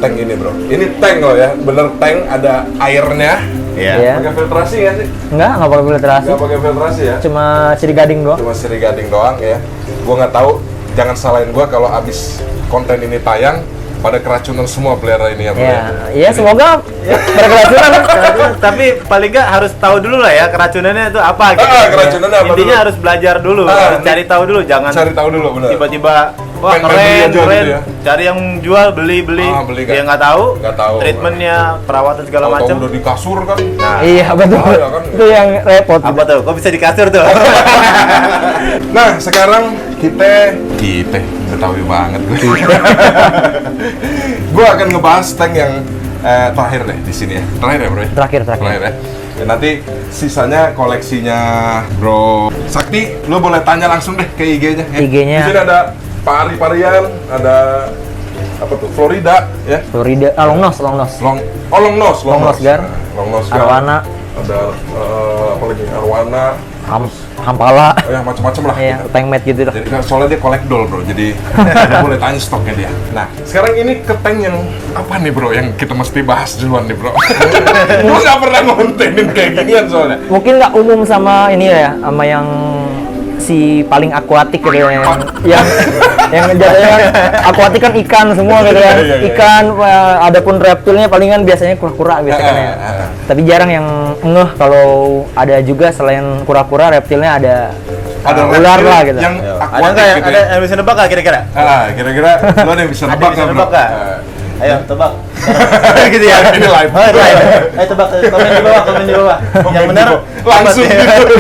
Speaker 1: tank ini bro. Ini tank loh ya, bener tank, ada airnya.
Speaker 2: Iya.
Speaker 1: Pakai filtrasi nggak sih?
Speaker 2: Nggak pakai filtrasi.
Speaker 1: Nggak pakai filtrasi ya.
Speaker 2: Cuma siri gading doang.
Speaker 1: Cuma siri gading doang ya. Gue nggak tahu, jangan salahin gue kalau abis konten ini tayang pada keracunan semua pelihara ini ya bro.
Speaker 2: Iya, semoga pada keracunan.
Speaker 3: Tapi paling nggak harus tahu dulu lah ya keracunannya itu apa gitu.
Speaker 1: Keracunannya apa
Speaker 3: Intinya
Speaker 1: dulu?
Speaker 3: harus belajar dulu, harus cari tahu dulu, jangan
Speaker 1: Cari tahu dulu bener.
Speaker 3: tiba-tiba wah
Speaker 1: Pengen beli
Speaker 3: keren,
Speaker 1: aja
Speaker 3: keren.
Speaker 1: gitu ya.
Speaker 3: Cari yang jual, beli.
Speaker 1: Beli kan.
Speaker 3: Dia nggak tahu. Treatmentnya, perawatan segala
Speaker 1: Tahu-tahu
Speaker 3: macam.
Speaker 1: udah di kasur kan.
Speaker 3: Nah,
Speaker 2: Iya, betul.
Speaker 1: Bahaya kan?
Speaker 2: Itu yang repot.
Speaker 3: apa tuh? Kok bisa di kasur tuh?
Speaker 1: Nah, sekarang kita Betawi banget gue. Gue akan ngebahas tank yang terakhir deh di sini ya. Terakhir ya, Bro.
Speaker 2: Terakhir.
Speaker 1: Ya. Ya, nanti sisanya koleksinya Bro Sakti, lo boleh tanya langsung deh ke IG-nya. Ya.
Speaker 2: IG-nya.
Speaker 1: Di sini ada pari-parian, ada apa tuh? Florida, ya.
Speaker 2: Florida, Longnos.
Speaker 1: Longnos
Speaker 2: Gar.
Speaker 1: Nah, Longnos Gar.
Speaker 2: Arwana.
Speaker 1: Ada apa lagi? Arwana.
Speaker 2: Hampala.
Speaker 1: Oh ya, macam-macam lah.
Speaker 2: Iya, tank mate gitu dah.
Speaker 1: Jadi soalnya dia collect doll bro, jadi lo boleh tanya stoknya dia. Nah, sekarang ini ke tank yang apa nih bro, yang kita mesti bahas duluan nih bro. Gue nggak pernah ngontenin kayak ginian soalnya.
Speaker 2: Mungkin nggak umum sama ini ya, sama yang si paling akuatik gitu ya, yang jatuhnya kan akuatik kan ikan semua gitu ya.
Speaker 1: Iya.
Speaker 2: Ikan, adapun reptilnya palingan biasanya kura-kura biasa kan ya. Tapi jarang yang ngeh kalau ada juga selain kura-kura reptilnya ada ular
Speaker 1: reptil
Speaker 2: lah gitu.
Speaker 1: yang
Speaker 3: Ada
Speaker 1: aquatic
Speaker 3: nggak yang
Speaker 1: gitu
Speaker 3: ada
Speaker 1: ya?
Speaker 3: yang bisa nebak nggak kira-kira?
Speaker 1: Kira-kira lo ada yang bisa
Speaker 3: Ada
Speaker 1: nebak
Speaker 3: yang bisa
Speaker 1: nggak,
Speaker 3: nebak
Speaker 1: bro?
Speaker 3: nggak? Ayo tebak. Gitu ya.
Speaker 1: Ini live.
Speaker 3: Oh, live. Ayo tebak, komen di bawah. Yang benar
Speaker 1: langsung
Speaker 3: dapat ya.
Speaker 1: gitu.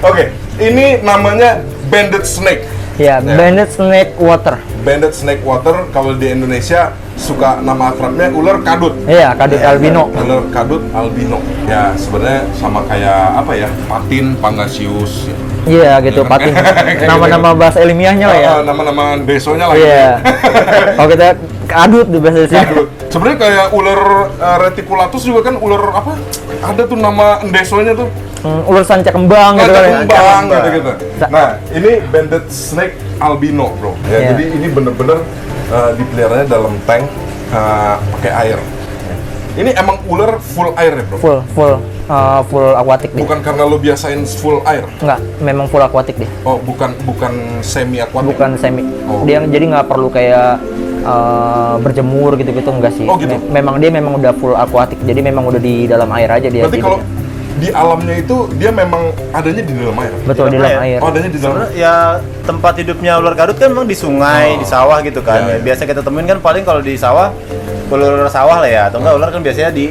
Speaker 1: Oke, ini namanya banded snake.
Speaker 2: Ya, banded snake water.
Speaker 1: Banded snake water kalau di Indonesia suka nama akrabnya ular kadut.
Speaker 2: Iya, kadut albino.
Speaker 1: Ular kadut albino. Ya sebenarnya sama kayak apa ya? Patin, pangasius.
Speaker 2: Iya gitu,
Speaker 1: Iya kan?
Speaker 2: patin. Nama-nama bahasa ilmiahnya lah ya.
Speaker 1: Nama-nama besonya lah.
Speaker 2: Iya. Kalau kita kadut tuh bahasa sih.
Speaker 1: Kadut. Sebenarnya kayak ular reticulatus juga kan ular apa? Ada tuh nama endesonya tuh.
Speaker 2: Ular sanca kembang gitu kan ya.
Speaker 1: Kembang gitu. Nah, ini banded snake albino, bro. Ya,
Speaker 2: Iya.
Speaker 1: jadi ini bener-bener dipeliharanya dalam tank pakai air. Ini emang ular full air ya, bro?
Speaker 2: Full akuatik deh.
Speaker 1: Bukan karena lo biasain full air.
Speaker 2: Enggak, memang full akuatik deh.
Speaker 1: Oh, bukan semi akuatik.
Speaker 2: Bukan semi.
Speaker 1: Oh.
Speaker 2: Dia jadi nggak perlu kayak berjemur gitu-gitu enggak sih.
Speaker 1: Oh, gitu?
Speaker 2: Memang udah full akuatik. Jadi memang udah di dalam air aja dia.
Speaker 1: Berarti kalau di alamnya itu dia memang adanya di dalam air.
Speaker 2: betul di dalam air.
Speaker 1: Oh, adanya di dalam.
Speaker 3: Sebenarnya ya tempat hidupnya ular kadut kan memang di sungai, di sawah gitu kan.
Speaker 1: Iya, iya.
Speaker 3: Biasa kita temuin kan paling kalau di sawah, ular sawah lah ya, atau enggak ular kan biasanya di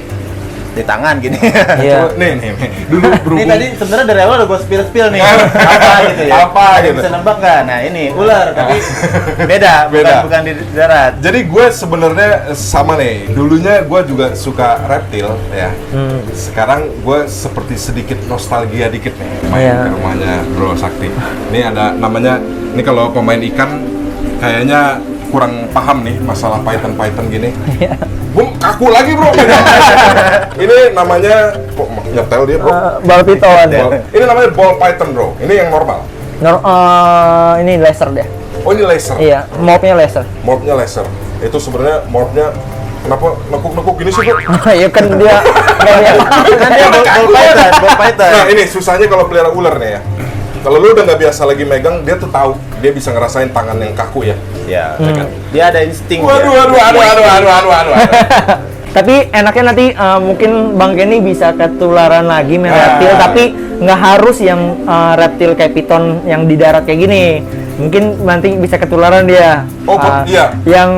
Speaker 3: tangan gini.
Speaker 2: Iya.
Speaker 1: Coba, nih. Dulu berhubung.
Speaker 3: Ini tadi sebenarnya dari awal udah gue spill nih. Apa gitu ya?
Speaker 1: Apa
Speaker 3: Ada
Speaker 1: gitu.
Speaker 3: bisa nebak nggak? Nah ini ular tapi beda. Bukan di darat.
Speaker 1: Jadi gue sebenarnya sama nih. Dulunya gue juga suka reptil ya. Sekarang gue seperti sedikit nostalgia dikit nih main
Speaker 2: Iya.
Speaker 1: ke rumahnya Bro Sakti. Ini ada namanya. Ini kalau pemain ikan kayaknya kurang paham nih masalah python gini. Gue kaku lagi bro. Ini namanya kok nyetel dia bro.
Speaker 2: Ball python.
Speaker 1: Ini namanya ball python bro. Ini yang normal.
Speaker 2: Ini laser deh.
Speaker 1: Oh ini laser.
Speaker 2: Iya, morphnya laser.
Speaker 1: Morphnya laser. Itu sebenarnya morphnya kenapa nekuk-nekuk gini sih bro?
Speaker 2: Ya kan dia nggak lihat.
Speaker 3: Kan dia ball python.
Speaker 1: Nah ini susahnya kalau pelihara ular nih ya. Kalau lu udah nggak biasa lagi megang, dia tuh tahu, dia bisa ngerasain tangan yang kaku ya.
Speaker 3: Ya, dia ada insting.
Speaker 1: Waduh.
Speaker 2: Tapi enaknya nanti mungkin Bang Kenny bisa ketularan lagi main reptil, tapi nggak harus yang reptil kayak piton yang di darat kayak gini. Mungkin nanti bisa ketularan dia.
Speaker 1: Oh, iya.
Speaker 2: Yang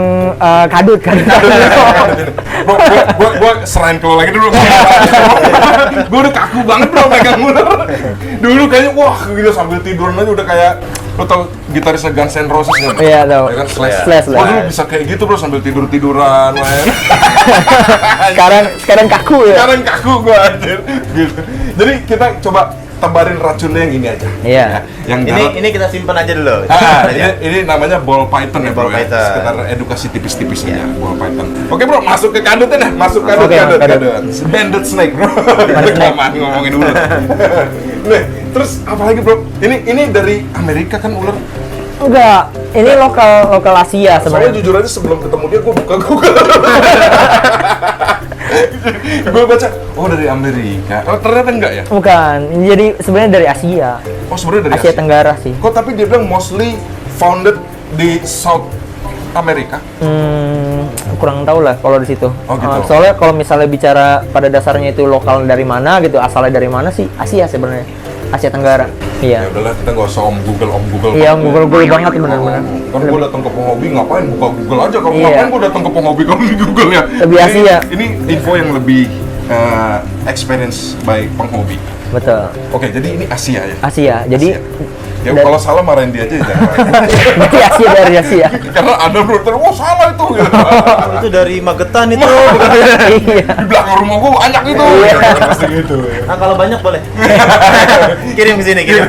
Speaker 2: kadut.
Speaker 1: Bro, gua serain ke lo lagi dulu. Gua udah kaku banget bro megang ular. Dulu kayaknya wah gila sambil tiduran aja udah kayak lo tau gitarisnya Guns N' Roses nggak?
Speaker 2: Iya tahu.
Speaker 1: Ya kan
Speaker 2: Slash.
Speaker 1: Wah dulu bisa kayak gitu bro sambil tiduran.
Speaker 2: Sekarang kaku ya.
Speaker 1: Sekarang kaku gua anjir. Gitu. Jadi kita coba tebarin racunnya yang ini aja.
Speaker 2: Iya.
Speaker 1: Yang
Speaker 3: Ini kita simpan aja dulu.
Speaker 1: ini namanya ball python ya bro
Speaker 3: Ball
Speaker 1: ya.
Speaker 3: python.
Speaker 1: Sekitar edukasi tipis-tipis aja ball python. Oke bro, masuk ke kadutnya dah. Masuk
Speaker 2: Oke,
Speaker 1: kadut.
Speaker 2: kadut.
Speaker 1: Banded snake bro.
Speaker 2: Banded snake.
Speaker 1: Kelamaan ngomongin ular. Nih, terus apa lagi bro? Ini dari Amerika kan ular.
Speaker 2: Enggak, ini lokal Asia
Speaker 1: Soalnya
Speaker 2: sebenarnya.
Speaker 1: jujur aja sebelum ketemu dia gue buka Google. Gue baca, oh dari Amerika. Oh ternyata enggak ya?
Speaker 2: Bukan, jadi sebenarnya dari Asia.
Speaker 1: Oh sebenarnya dari
Speaker 2: Asia Tenggara sih.
Speaker 1: Kok tapi dia bilang mostly founded di South America?
Speaker 2: Kurang tahu lah kalau di situ.
Speaker 1: Oh, gitu.
Speaker 2: Soalnya kalau misalnya bicara pada dasarnya itu lokal dari mana gitu, asalnya dari mana sih? Asia sebenarnya. Asia Tenggara.
Speaker 1: Ya
Speaker 2: Iya.
Speaker 1: udahlah kita nggak usah Google
Speaker 2: Iya,
Speaker 1: banget.
Speaker 2: Google banget benar-benar.
Speaker 1: Kan gue datang ke penghobi ngapain buka Google aja kamu
Speaker 2: Iya.
Speaker 1: ngapain gue datang ke penghobi kamu di Google ya.
Speaker 2: Lebih Asia.
Speaker 1: Ini info yang lebih experience by penghobi.
Speaker 2: Betul.
Speaker 1: Oke, jadi ini Asia ya.
Speaker 2: Asia. Jadi
Speaker 1: Ya kalau salah marahin dia aja jangan.
Speaker 2: berarti Asia dari Asia.
Speaker 1: Karena ada bro, wah salah itu. Gitu.
Speaker 3: Itu dari Magetan itu.
Speaker 2: Iya.
Speaker 1: Di belakang rumah gue banyak itu.
Speaker 2: Iya.
Speaker 1: Pasti gitu.
Speaker 3: Nah, kalau banyak boleh. Kirim ke sini, kirim.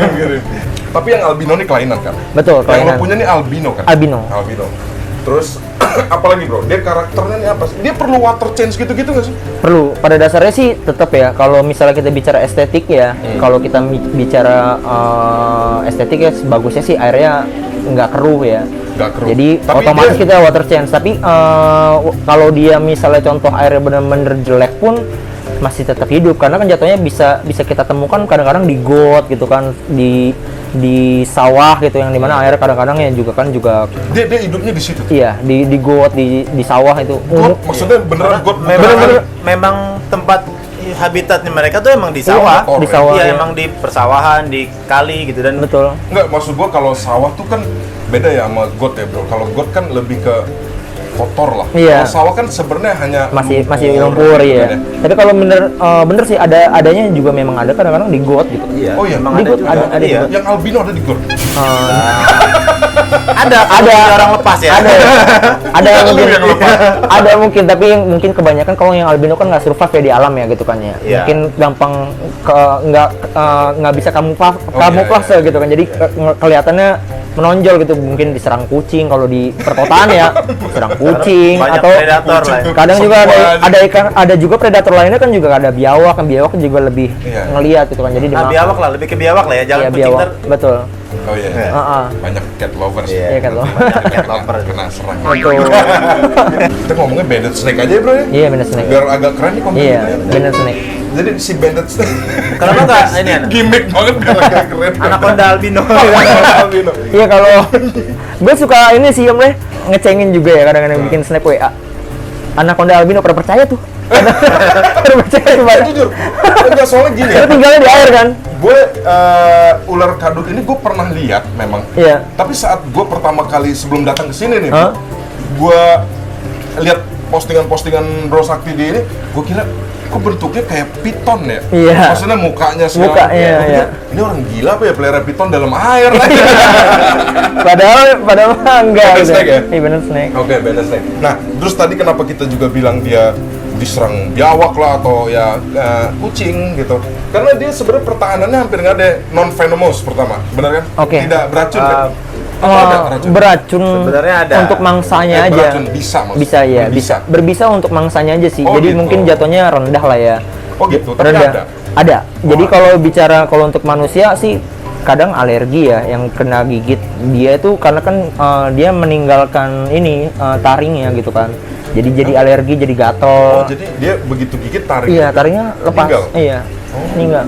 Speaker 1: Tapi yang albino ini kelainan kan?
Speaker 2: Betul,
Speaker 1: Yang lo
Speaker 2: kelainan.
Speaker 1: punya ini albino kan?
Speaker 2: Albino.
Speaker 1: Terus apalagi bro? Dia karakternya ini apa sih? Dia perlu water change gitu-gitu nggak sih?
Speaker 2: Perlu. Pada dasarnya sih tetap ya. Kalau misalnya kita bicara estetik ya, kalau kita bicara estetik ya, bagusnya sih airnya nggak keruh ya.
Speaker 1: Nggak keruh.
Speaker 2: Jadi
Speaker 1: Tapi
Speaker 2: otomatis
Speaker 1: dia-
Speaker 2: kita water change. Tapi kalau dia misalnya contoh airnya benar-benar jelek pun masih tetap hidup karena kan jatuhnya bisa kita temukan kadang-kadang di got gitu kan, di sawah gitu yang dimana air kadang-kadang ya juga
Speaker 1: Dia hidupnya di situ.
Speaker 2: iya di got di sawah itu.
Speaker 1: God, maksudnya beneran God
Speaker 3: Memang tempat habitatnya mereka tuh emang di sawah.
Speaker 1: kotor
Speaker 2: di
Speaker 1: ya?
Speaker 2: sawah
Speaker 3: Iya,
Speaker 2: ya.
Speaker 3: emang di persawahan, di kali gitu dan
Speaker 2: Betul.
Speaker 1: Enggak, maksud gua kalau sawah tuh kan beda ya sama got ya bro. Kalau got kan lebih ke kotor lah.
Speaker 2: Iya.
Speaker 1: Kalau sawah kan sebenarnya hanya
Speaker 2: masih lumpur ya.
Speaker 1: kan
Speaker 2: Tapi kalau bener sih adanya juga memang ada kadang-kadang di got gitu.
Speaker 3: Iya,
Speaker 1: Oh iya,
Speaker 3: emang
Speaker 2: di
Speaker 3: ada
Speaker 2: got
Speaker 3: juga.
Speaker 2: ada di
Speaker 3: Iya.
Speaker 2: got.
Speaker 1: Yang albino ada di got.
Speaker 3: Ada orang lepas ya.
Speaker 2: Ada mungkin tapi yang mungkin kebanyakan kalau yang albino kan nggak survive ya di alam ya gitu kan ya.
Speaker 3: Iya.
Speaker 2: Mungkin gampang nggak bisa kamuflase
Speaker 1: iya.
Speaker 2: gitu kan. Jadi kelihatannya menonjol gitu, mungkin diserang kucing kalau di perkotaan ya, serang kucing
Speaker 3: Banyak
Speaker 2: atau
Speaker 3: predator lah.
Speaker 2: kadang juga
Speaker 1: Semua
Speaker 2: ada ikan, ada juga predator lainnya kan juga ada biawak, kan biawak juga lebih
Speaker 1: Iya.
Speaker 2: ngelihat gitu kan. Jadi
Speaker 3: Nah,
Speaker 2: dimakan.
Speaker 3: biawak lah, lebih ke biawak lah ya. Jangan
Speaker 2: Iya,
Speaker 3: kucing
Speaker 2: biawak.
Speaker 3: ntar.
Speaker 2: Betul.
Speaker 1: Oh iya.
Speaker 3: Iya.
Speaker 1: Banyak cat lovers.
Speaker 3: Iya.
Speaker 2: Iya kan lo.
Speaker 3: Cat lover.
Speaker 1: Kena serang.
Speaker 2: Betul.
Speaker 1: Kita ngomongnya banded snake aja ya bro ya.
Speaker 2: Iya, bener snake.
Speaker 1: Biar agak keren nih kontennya.
Speaker 2: Iya, bener snake.
Speaker 1: Jadi si banded snake.
Speaker 3: Kenapa enggak ini anak?
Speaker 1: Gimmick banget biar agak keren.
Speaker 3: Anaconda albino.
Speaker 1: Albino.
Speaker 2: Iya kalau gue suka ini sih Om deh, ngecengin juga ya kadang-kadang bikin snap WA. Anaconda albino pernah percaya tuh. Pernah percaya tuh Pak.
Speaker 1: Jujur, enggak soalnya gini ya.
Speaker 2: Karena tinggalnya di air kan.
Speaker 1: Gue ular kadut ini gue pernah lihat memang.
Speaker 2: Iya.
Speaker 1: Tapi saat gue pertama kali sebelum datang ke sini nih,
Speaker 2: Hah?
Speaker 1: gue lihat postingan-postingan Bro Sakti di ini, gue kira kok bentuknya kayak piton ya?
Speaker 2: Iya.
Speaker 1: Maksudnya mukanya segala.
Speaker 2: Mukanya,
Speaker 1: Gua pikir,
Speaker 2: iya.
Speaker 1: Ini orang gila apa ya pelihara piton dalam air?
Speaker 2: Padahal mah enggak.
Speaker 1: Bener
Speaker 2: gitu.
Speaker 1: snake ya?
Speaker 2: Iya bener snake.
Speaker 1: Oke, banded snake. Nah, terus tadi kenapa kita juga bilang dia diserang biawak lah atau ya kucing gitu? Karena dia sebenarnya pertahanannya hampir nggak ada, non venomous pertama, benar kan?
Speaker 2: Oke.
Speaker 1: Tidak beracun kan?
Speaker 2: Oh,
Speaker 1: Atau ada racun?
Speaker 2: beracun
Speaker 3: Sebenarnya ada.
Speaker 2: untuk mangsanya aja.
Speaker 1: Beracun bisa maksudnya?
Speaker 2: Bisa ya,
Speaker 1: Berbisa.
Speaker 2: berbisa untuk mangsanya aja sih.
Speaker 1: Oh,
Speaker 2: Jadi
Speaker 1: gitu.
Speaker 2: mungkin jatuhnya rendah lah ya.
Speaker 1: Oh gitu, tapi
Speaker 2: rendah.
Speaker 1: ada.
Speaker 2: Ada. Jadi
Speaker 1: Oh,
Speaker 2: kalau untuk manusia sih kadang alergi ya yang kena gigit dia itu karena kan dia meninggalkan ini taringnya gitu kan. Jadi alergi, jadi gatel.
Speaker 1: Oh, jadi dia begitu gigit taring.
Speaker 2: Iya, taringnya lepas.
Speaker 1: Meninggal?
Speaker 2: Iya.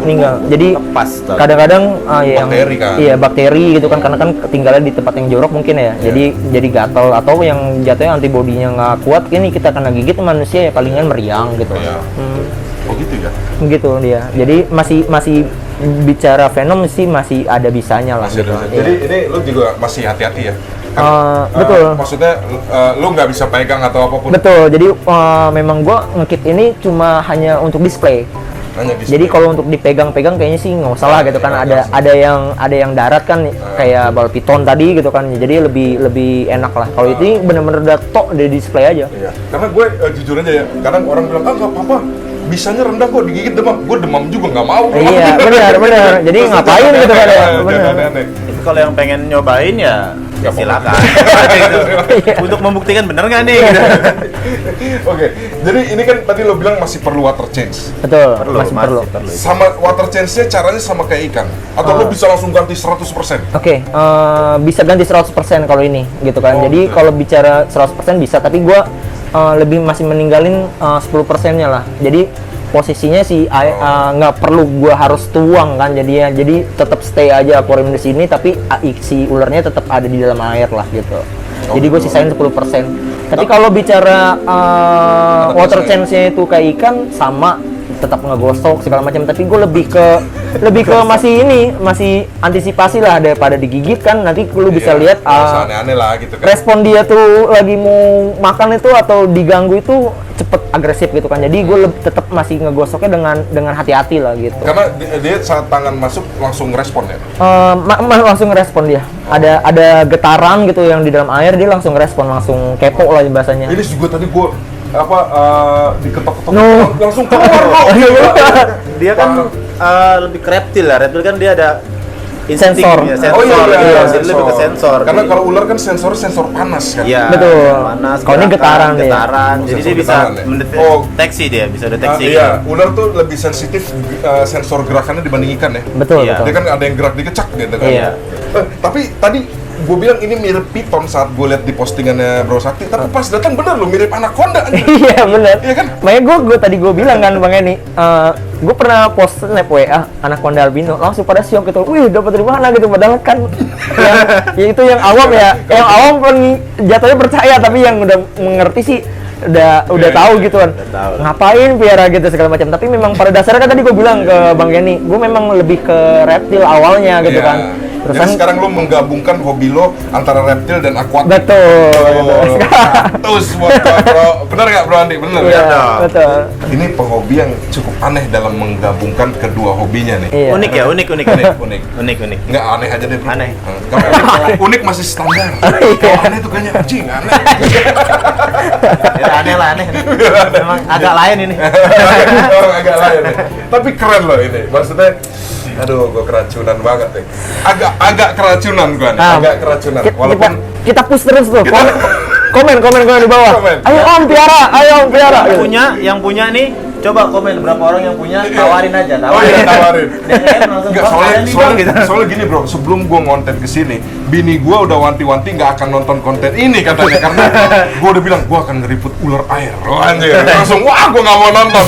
Speaker 2: Meninggal. Jadi
Speaker 3: Lepas, taring.
Speaker 2: kadang-kadang yang
Speaker 1: Bakteri kan?
Speaker 2: iya bakteri gitu kan karena kan ketinggalan di tempat yang jorok mungkin ya. Jadi gatal atau yang jatuhnya antibodinya nggak kuat ini kita kena gigit manusia ya palingan meriang gitu.
Speaker 1: Iya. Oh gitu ya.
Speaker 2: Begitu dia. Jadi masih bicara Venom sih masih ada bisanya lah.
Speaker 1: Masih
Speaker 2: gitu.
Speaker 1: ada.
Speaker 2: Iya.
Speaker 1: Jadi ini lu juga masih hati-hati ya.
Speaker 2: Betul.
Speaker 1: Maksudnya lu nggak bisa pegang atau apapun.
Speaker 2: Betul. Jadi memang gua ngekit ini cuma hanya untuk display.
Speaker 1: Hanya display.
Speaker 2: Jadi kalau untuk dipegang-pegang kayaknya sih nggak usah lah gitu kan. Ada yang darat kan kayak bal piton tadi gitu kan. Jadi lebih enak lah. Kalau ini bener-bener udah tok di display aja.
Speaker 1: Iya. Karena gue jujur aja ya. Kadang orang bilang nggak apa-apa. Bisanya rendah kok digigit demam. Gue demam juga nggak mau.
Speaker 2: Iya benar. Jadi
Speaker 1: Terus
Speaker 2: ngapain
Speaker 1: jangan
Speaker 2: gitu kan ya?
Speaker 1: aneh-aneh,
Speaker 2: Bener.
Speaker 1: jangan aneh-aneh.
Speaker 3: Tapi kalau yang pengen nyobain ya
Speaker 1: Ya,
Speaker 3: silakan. Gitu. Untuk membuktikan bener nggak nih? Gitu.
Speaker 1: Oke, jadi ini kan tadi lo bilang masih perlu water change.
Speaker 2: Betul.
Speaker 3: Perlu,
Speaker 2: masih perlu.
Speaker 1: Sama water change-nya caranya sama kayak ikan? Atau lo bisa langsung ganti 100%?
Speaker 2: Oke, bisa ganti 100% kalau ini gitu kan.
Speaker 1: Oh,
Speaker 2: Jadi
Speaker 1: gitu.
Speaker 2: kalau bicara 100% bisa, tapi gua lebih masih meninggalin 10%-nya lah. Jadi posisinya sih nggak perlu gua harus tuang kan jadinya. Jadi tetap stay aja akuarium di sini tapi si ularnya tetap ada di dalam air lah gitu. Jadi gue sisain 10%. Tapi kalau bicara water change-nya itu kayak ikan sama tetap ngegosok segala macam, tapi gue lebih ke masih antisipasi lah daripada digigit kan. Nanti lu bisa lihat
Speaker 1: nggak usah aneh-aneh lah gitu kan.
Speaker 2: respon dia tuh lagi mau makan itu atau diganggu itu cepet agresif gitu kan. Jadi gue tetap masih ngegosoknya dengan hati-hati lah gitu.
Speaker 1: Karena dia saat tangan masuk langsung respon ya?
Speaker 2: Langsung respon dia. Ada getaran gitu yang di dalam air, dia langsung respon, langsung kepo lah bahasanya.
Speaker 1: Ini juga tadi gue diketok-ketok
Speaker 2: No.
Speaker 1: langsung keluar loh.
Speaker 3: Dia kan lebih ke reptil lah. Reptil kan dia ada insting
Speaker 2: Sensor.
Speaker 3: ya, sensor.
Speaker 1: Oh iya,
Speaker 3: Jadi
Speaker 1: sensor.
Speaker 3: lebih ke sensor.
Speaker 1: Karena kalau ular kan sensor panas kan.
Speaker 3: Iya.
Speaker 2: Betul.
Speaker 3: Panas.
Speaker 2: Kalau ini getaran dia.
Speaker 3: Getaran. Jadi
Speaker 1: Sensor
Speaker 3: dia bisa
Speaker 1: getaran ya?
Speaker 3: mendeteksi dia, bisa deteksi.
Speaker 1: Iya, ular tuh lebih sensitif sensor gerakannya dibanding ikan ya.
Speaker 2: Betul,
Speaker 3: Iya.
Speaker 2: betul.
Speaker 1: Dia kan ada yang gerak dikecak gitu kan.
Speaker 2: Iya.
Speaker 1: Tapi tadi gue bilang ini mirip piton saat gue lihat di postingannya Bro Sakti, tapi pas datang bener lo mirip anaconda.
Speaker 2: Iya bener.
Speaker 1: Iya kan?
Speaker 2: Makanya gue bilang kan Bang Eni, gue pernah post snap WA anaconda albino, langsung pada syok gitu. Wih, dapat dari mana gitu, padahal kan ya itu yang awam ya. Yang awam kan jatuhnya percaya, tapi yang udah mengerti sih udah tahu gitu kan.
Speaker 3: tahu.
Speaker 2: Ngapain piara gitu segala macam. Tapi memang pada dasarnya kan tadi gue bilang ke Bang Eni, gue memang lebih ke reptil awalnya gitu
Speaker 1: Iya.
Speaker 2: kan. Terus
Speaker 1: Jadi
Speaker 2: kan
Speaker 1: sekarang lo menggabungkan hobi lo antara reptil dan akuatik.
Speaker 2: betul.
Speaker 1: Terus buat Bro. Bener nggak Bro Andi? Bener
Speaker 2: Iya,
Speaker 1: ya?
Speaker 2: betul.
Speaker 1: Ini penghobi yang cukup aneh dalam menggabungkan kedua hobinya nih.
Speaker 2: Iya.
Speaker 3: Unik ya, unik.
Speaker 1: Unik.
Speaker 3: Unik.
Speaker 1: Nggak aneh aja deh Bro.
Speaker 3: Aneh.
Speaker 1: Kalau unik masih standar. Kalau aneh tuh kayaknya anjing aneh.
Speaker 3: Ya, aneh lah, aneh. Memang agak lain ini.
Speaker 1: Agak lain nih. Tapi keren loh ini. Maksudnya aduh, gue keracunan banget nih. Agak keracunan gue nih.
Speaker 2: Nah,
Speaker 1: Agak keracunan.
Speaker 2: Kita,
Speaker 1: Walaupun
Speaker 2: kita push terus tuh.
Speaker 1: Kita-
Speaker 2: Komen di bawah.
Speaker 1: Komen.
Speaker 2: Ayo Om piara, ayo Om piara. Gitu.
Speaker 3: Yang punya nih, coba komen berapa orang yang punya, tawarin aja,
Speaker 1: Oh iya, tawarin.
Speaker 3: Dia nge-DM langsung,
Speaker 1: Enggak,
Speaker 3: "Bang,
Speaker 1: soalnya,
Speaker 3: ada nih, Bang,"
Speaker 1: soalnya,
Speaker 3: gitu.
Speaker 1: soalnya gini bro, sebelum gua ngonten kesini, bini gua udah wanti-wanti nggak akan nonton konten ini katanya, karena gua udah bilang gua akan ngeriput ular air. Oh, anjir, langsung wah gua nggak mau nonton.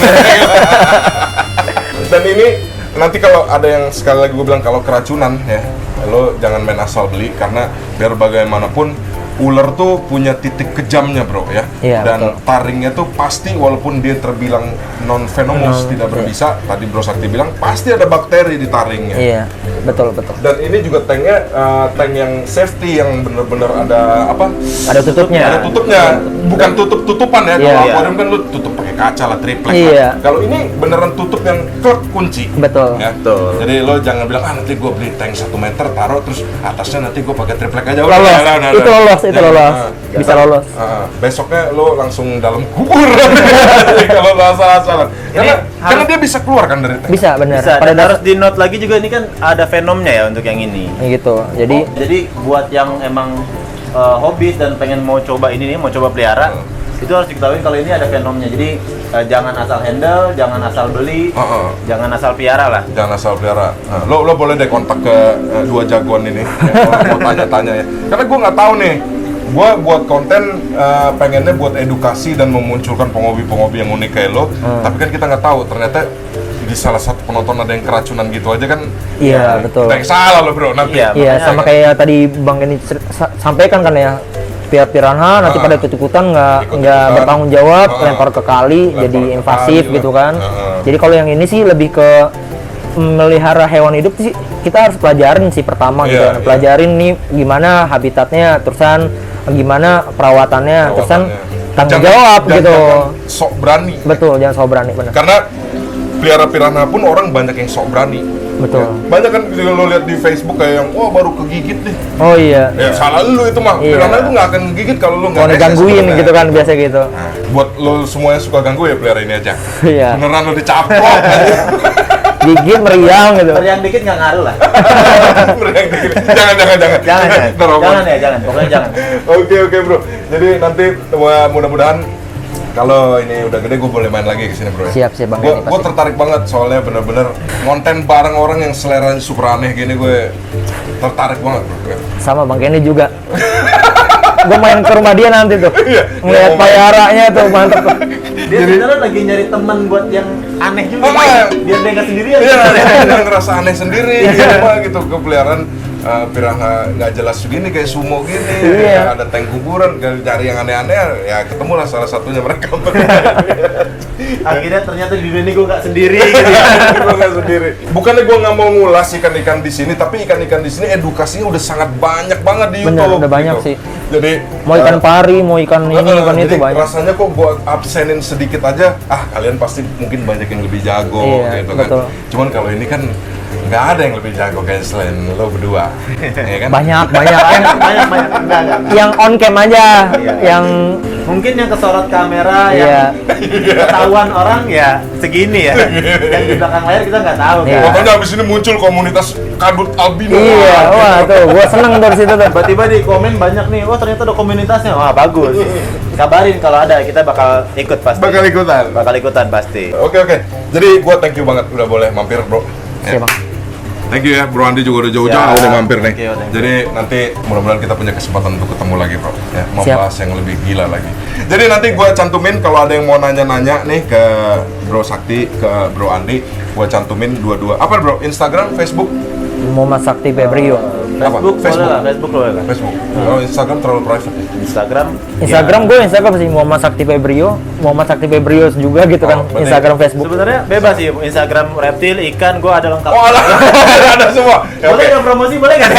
Speaker 1: Dan ini nanti kalau ada yang sekali lagi gua bilang kalau keracunan ya, lo jangan main asal beli, karena biar bagaimanapun ular tuh punya titik kejamnya bro ya.
Speaker 2: Iya,
Speaker 1: Dan
Speaker 2: betul.
Speaker 1: taringnya tuh pasti walaupun dia terbilang non venomous, tidak berbisa, tadi Bro Sakti bilang pasti ada bakteri di taringnya.
Speaker 2: Iya, betul.
Speaker 1: Dan ini juga tanknya tank yang safety yang bener-bener ada apa?
Speaker 2: Ada tutupnya.
Speaker 1: Ada tutupnya, bukan tutup-tutupan ya. Kalau
Speaker 2: Iya.
Speaker 1: akuarium kan lu tutup pakai kaca lah, triplek.
Speaker 2: Iya.
Speaker 1: lah. Kalau ini beneran tutup yang klek kunci.
Speaker 2: Betul.
Speaker 1: Ya.
Speaker 3: Betul.
Speaker 1: Jadi lo jangan bilang nanti gue beli tank 1 meter taruh terus atasnya nanti gue pakai triplek aja.
Speaker 2: Lolos. Itu lolos, itu
Speaker 1: Jangan.
Speaker 2: lolos.
Speaker 1: Ah.
Speaker 2: Bisa lolos.
Speaker 1: Besoknya lo langsung dalam kubur kalau lo asal-asalan. Karena dia bisa keluar kan dari tank.
Speaker 2: Bisa benar.
Speaker 3: Bisa,
Speaker 2: Pada
Speaker 3: dan
Speaker 2: dasar
Speaker 3: harus di note lagi juga ini kan ada Venomnya ya untuk yang ini.
Speaker 2: gitu. Jadi
Speaker 3: Jadi buat yang emang hobis dan pengen mau coba ini nih, mau coba pelihara, itu harus diketahui kalau ini ada venomnya. Jadi jangan asal handle, jangan asal beli, jangan asal piara lah.
Speaker 1: Jangan asal pelihara. Nah, lo boleh deh kontak ke dua jagoan ini. Mau tanya-tanya ya. Karena gue nggak tahu nih. Gue buat konten pengennya buat edukasi dan memunculkan penghobi-penghobi yang unik kayak lo. Tapi kan kita nggak tahu ternyata di salah satu penonton ada yang keracunan gitu aja kan.
Speaker 2: Iya, betul.
Speaker 1: Kita yang salah lo bro nanti.
Speaker 3: Iya.
Speaker 2: Iya,
Speaker 3: Makanya
Speaker 2: sama
Speaker 3: kan-
Speaker 2: kayak tadi Bang Kenny sampaikan kan ya, pihak piranha nanti pada ikut-ikutan nggak
Speaker 1: Ikut-ikutan.
Speaker 2: bertanggung jawab,
Speaker 1: Ah.
Speaker 2: lempar ke kali,
Speaker 1: Lempar
Speaker 2: jadi
Speaker 1: ke
Speaker 2: invasif
Speaker 1: kali
Speaker 2: gitu
Speaker 1: lah.
Speaker 2: kan.
Speaker 1: Ah.
Speaker 2: Jadi kalau yang ini sih lebih ke melihara hewan hidup sih, kita harus pelajarin sih pertama gitu
Speaker 1: Iya,
Speaker 2: kan.
Speaker 1: iya.
Speaker 2: Pelajarin nih gimana habitatnya, terusan gimana perawatannya, terusan tanggung jawab gitu.
Speaker 1: Jangan sok berani.
Speaker 2: Betul, jangan so berani benar.
Speaker 1: Karena pelihara piranha pun orang banyak yang sok berani.
Speaker 2: Betul.
Speaker 1: Ya, banyak kan juga lo lihat di Facebook kayak yang wah baru kegigit nih.
Speaker 2: Oh iya.
Speaker 1: Ya salah lu itu mah.
Speaker 2: Iya.
Speaker 1: Piranha itu nggak akan gigit kalau lu nggak
Speaker 2: Mau
Speaker 1: rese
Speaker 2: digangguin
Speaker 1: sebenarnya.
Speaker 2: gitu kan biasa gitu.
Speaker 1: Nah, buat lo semua yang suka ganggu ya pelihara ini aja.
Speaker 2: Iya.
Speaker 1: Beneran lo dicaplok aja.
Speaker 2: Gigit meriang gitu.
Speaker 3: Yang dikit nggak ngaruh lah.
Speaker 1: Meriang dikit. Jangan.
Speaker 3: Jangan ya, jangan. Pokoknya jangan.
Speaker 1: Oke bro. Jadi nanti mudah-mudahan kalau ini udah gede gue boleh main lagi ke sini bro.
Speaker 2: Siap Bang
Speaker 1: Gue
Speaker 2: Kenny, pasti.
Speaker 1: tertarik banget soalnya bener-bener konten bareng orang yang seleranya super aneh gini gue tertarik banget bro.
Speaker 2: Sama Bang Kenny juga. Gue main ke rumah dia nanti tuh.
Speaker 1: Iya.
Speaker 2: Ngeliat
Speaker 1: Mau main.
Speaker 2: payaranya tuh mantep tuh.
Speaker 3: Dia sebenarnya lagi nyari teman buat yang aneh juga.
Speaker 1: Ah.
Speaker 3: Biar dia nggak sendirian.
Speaker 1: Iya, dia ngerasa aneh sendiri di rumah gitu kepeliharaan piranha nggak jelas begini kayak sumo gini.
Speaker 2: Iya.
Speaker 1: Ada tank kuburan, cari yang aneh-aneh ya ketemulah salah satunya mereka.
Speaker 3: Akhirnya ternyata di dunia ini gue nggak sendiri. Gitu ya.
Speaker 1: Gue nggak sendiri. Bukannya gue nggak mau ngulas ikan-ikan di sini, tapi ikan-ikan di sini edukasinya udah sangat banyak banget di
Speaker 2: Bener,
Speaker 1: YouTube.
Speaker 2: udah banyak sih.
Speaker 1: Jadi
Speaker 2: Mau ikan pari, mau ikan ini, ikan itu
Speaker 1: jadi
Speaker 2: banyak.
Speaker 1: rasanya kok gue absenin sedikit aja, kalian pasti mungkin banyak yang lebih jago
Speaker 2: Iya,
Speaker 1: gitu
Speaker 2: betul.
Speaker 1: kan. Cuman kalau ini kan nggak ada yang lebih jago kayak selain lo berdua, ya kan?
Speaker 2: Banyak yang
Speaker 3: banyak. Enggak.
Speaker 2: yang on cam aja,
Speaker 3: Iya.
Speaker 2: yang
Speaker 3: Mungkin yang kesorot kamera,
Speaker 2: Iya.
Speaker 3: yang ketahuan orang ya segini ya. Yang di belakang layar kita nggak tahu
Speaker 2: Iya.
Speaker 3: kan.
Speaker 1: Makanya abis ini muncul komunitas kadut albino.
Speaker 2: iya, wah tuh, gua seneng dari situ tuh.
Speaker 3: Tiba-tiba di komen banyak nih, wah ternyata ada komunitasnya, wah bagus. Kabarin kalau ada, kita bakal ikut pasti.
Speaker 1: Bakal ikutan.
Speaker 3: Pasti.
Speaker 1: Oke. Jadi gue thank you banget udah boleh mampir bro.
Speaker 2: Siap, Bang.
Speaker 1: Thank you ya, Bro Andi juga udah jauh-jauh
Speaker 3: Siap.
Speaker 1: udah mampir nih.
Speaker 3: Thank you.
Speaker 1: Jadi nanti mudah-mudahan kita punya kesempatan untuk ketemu lagi, Bro. Ya, membahas yang lebih gila lagi. Jadi nanti gua cantumin kalau ada yang mau nanya-nanya nih ke Bro Sakti, ke Bro Andi, gua cantumin dua-dua. Apa, Bro? Instagram, Facebook?
Speaker 2: Muhammad Sakti Febrio.
Speaker 3: Facebook boleh
Speaker 1: Facebook.
Speaker 3: lah, Facebook boleh lah.
Speaker 1: Facebook. Oh, Instagram terlalu private ya?
Speaker 3: Instagram.
Speaker 2: Instagram gue Instagram sih Muhammad Sakti Febrio, Muhammad Sakti Febrio juga gitu kan.
Speaker 1: berarti-
Speaker 2: Instagram, Facebook.
Speaker 3: Sebenarnya bebas sih, Instagram reptil, ikan, gua ada lengkap.
Speaker 1: Oh, ada semua. Ya,
Speaker 3: Boleh
Speaker 1: oke.
Speaker 3: ya promosi, boleh nggak?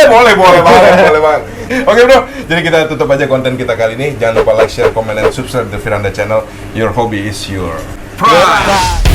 Speaker 1: boleh banget. Oke bro, jadi kita tutup aja konten kita kali ini. Jangan lupa like, share, comment, and subscribe the Firanda Channel. Your hobby is your pride.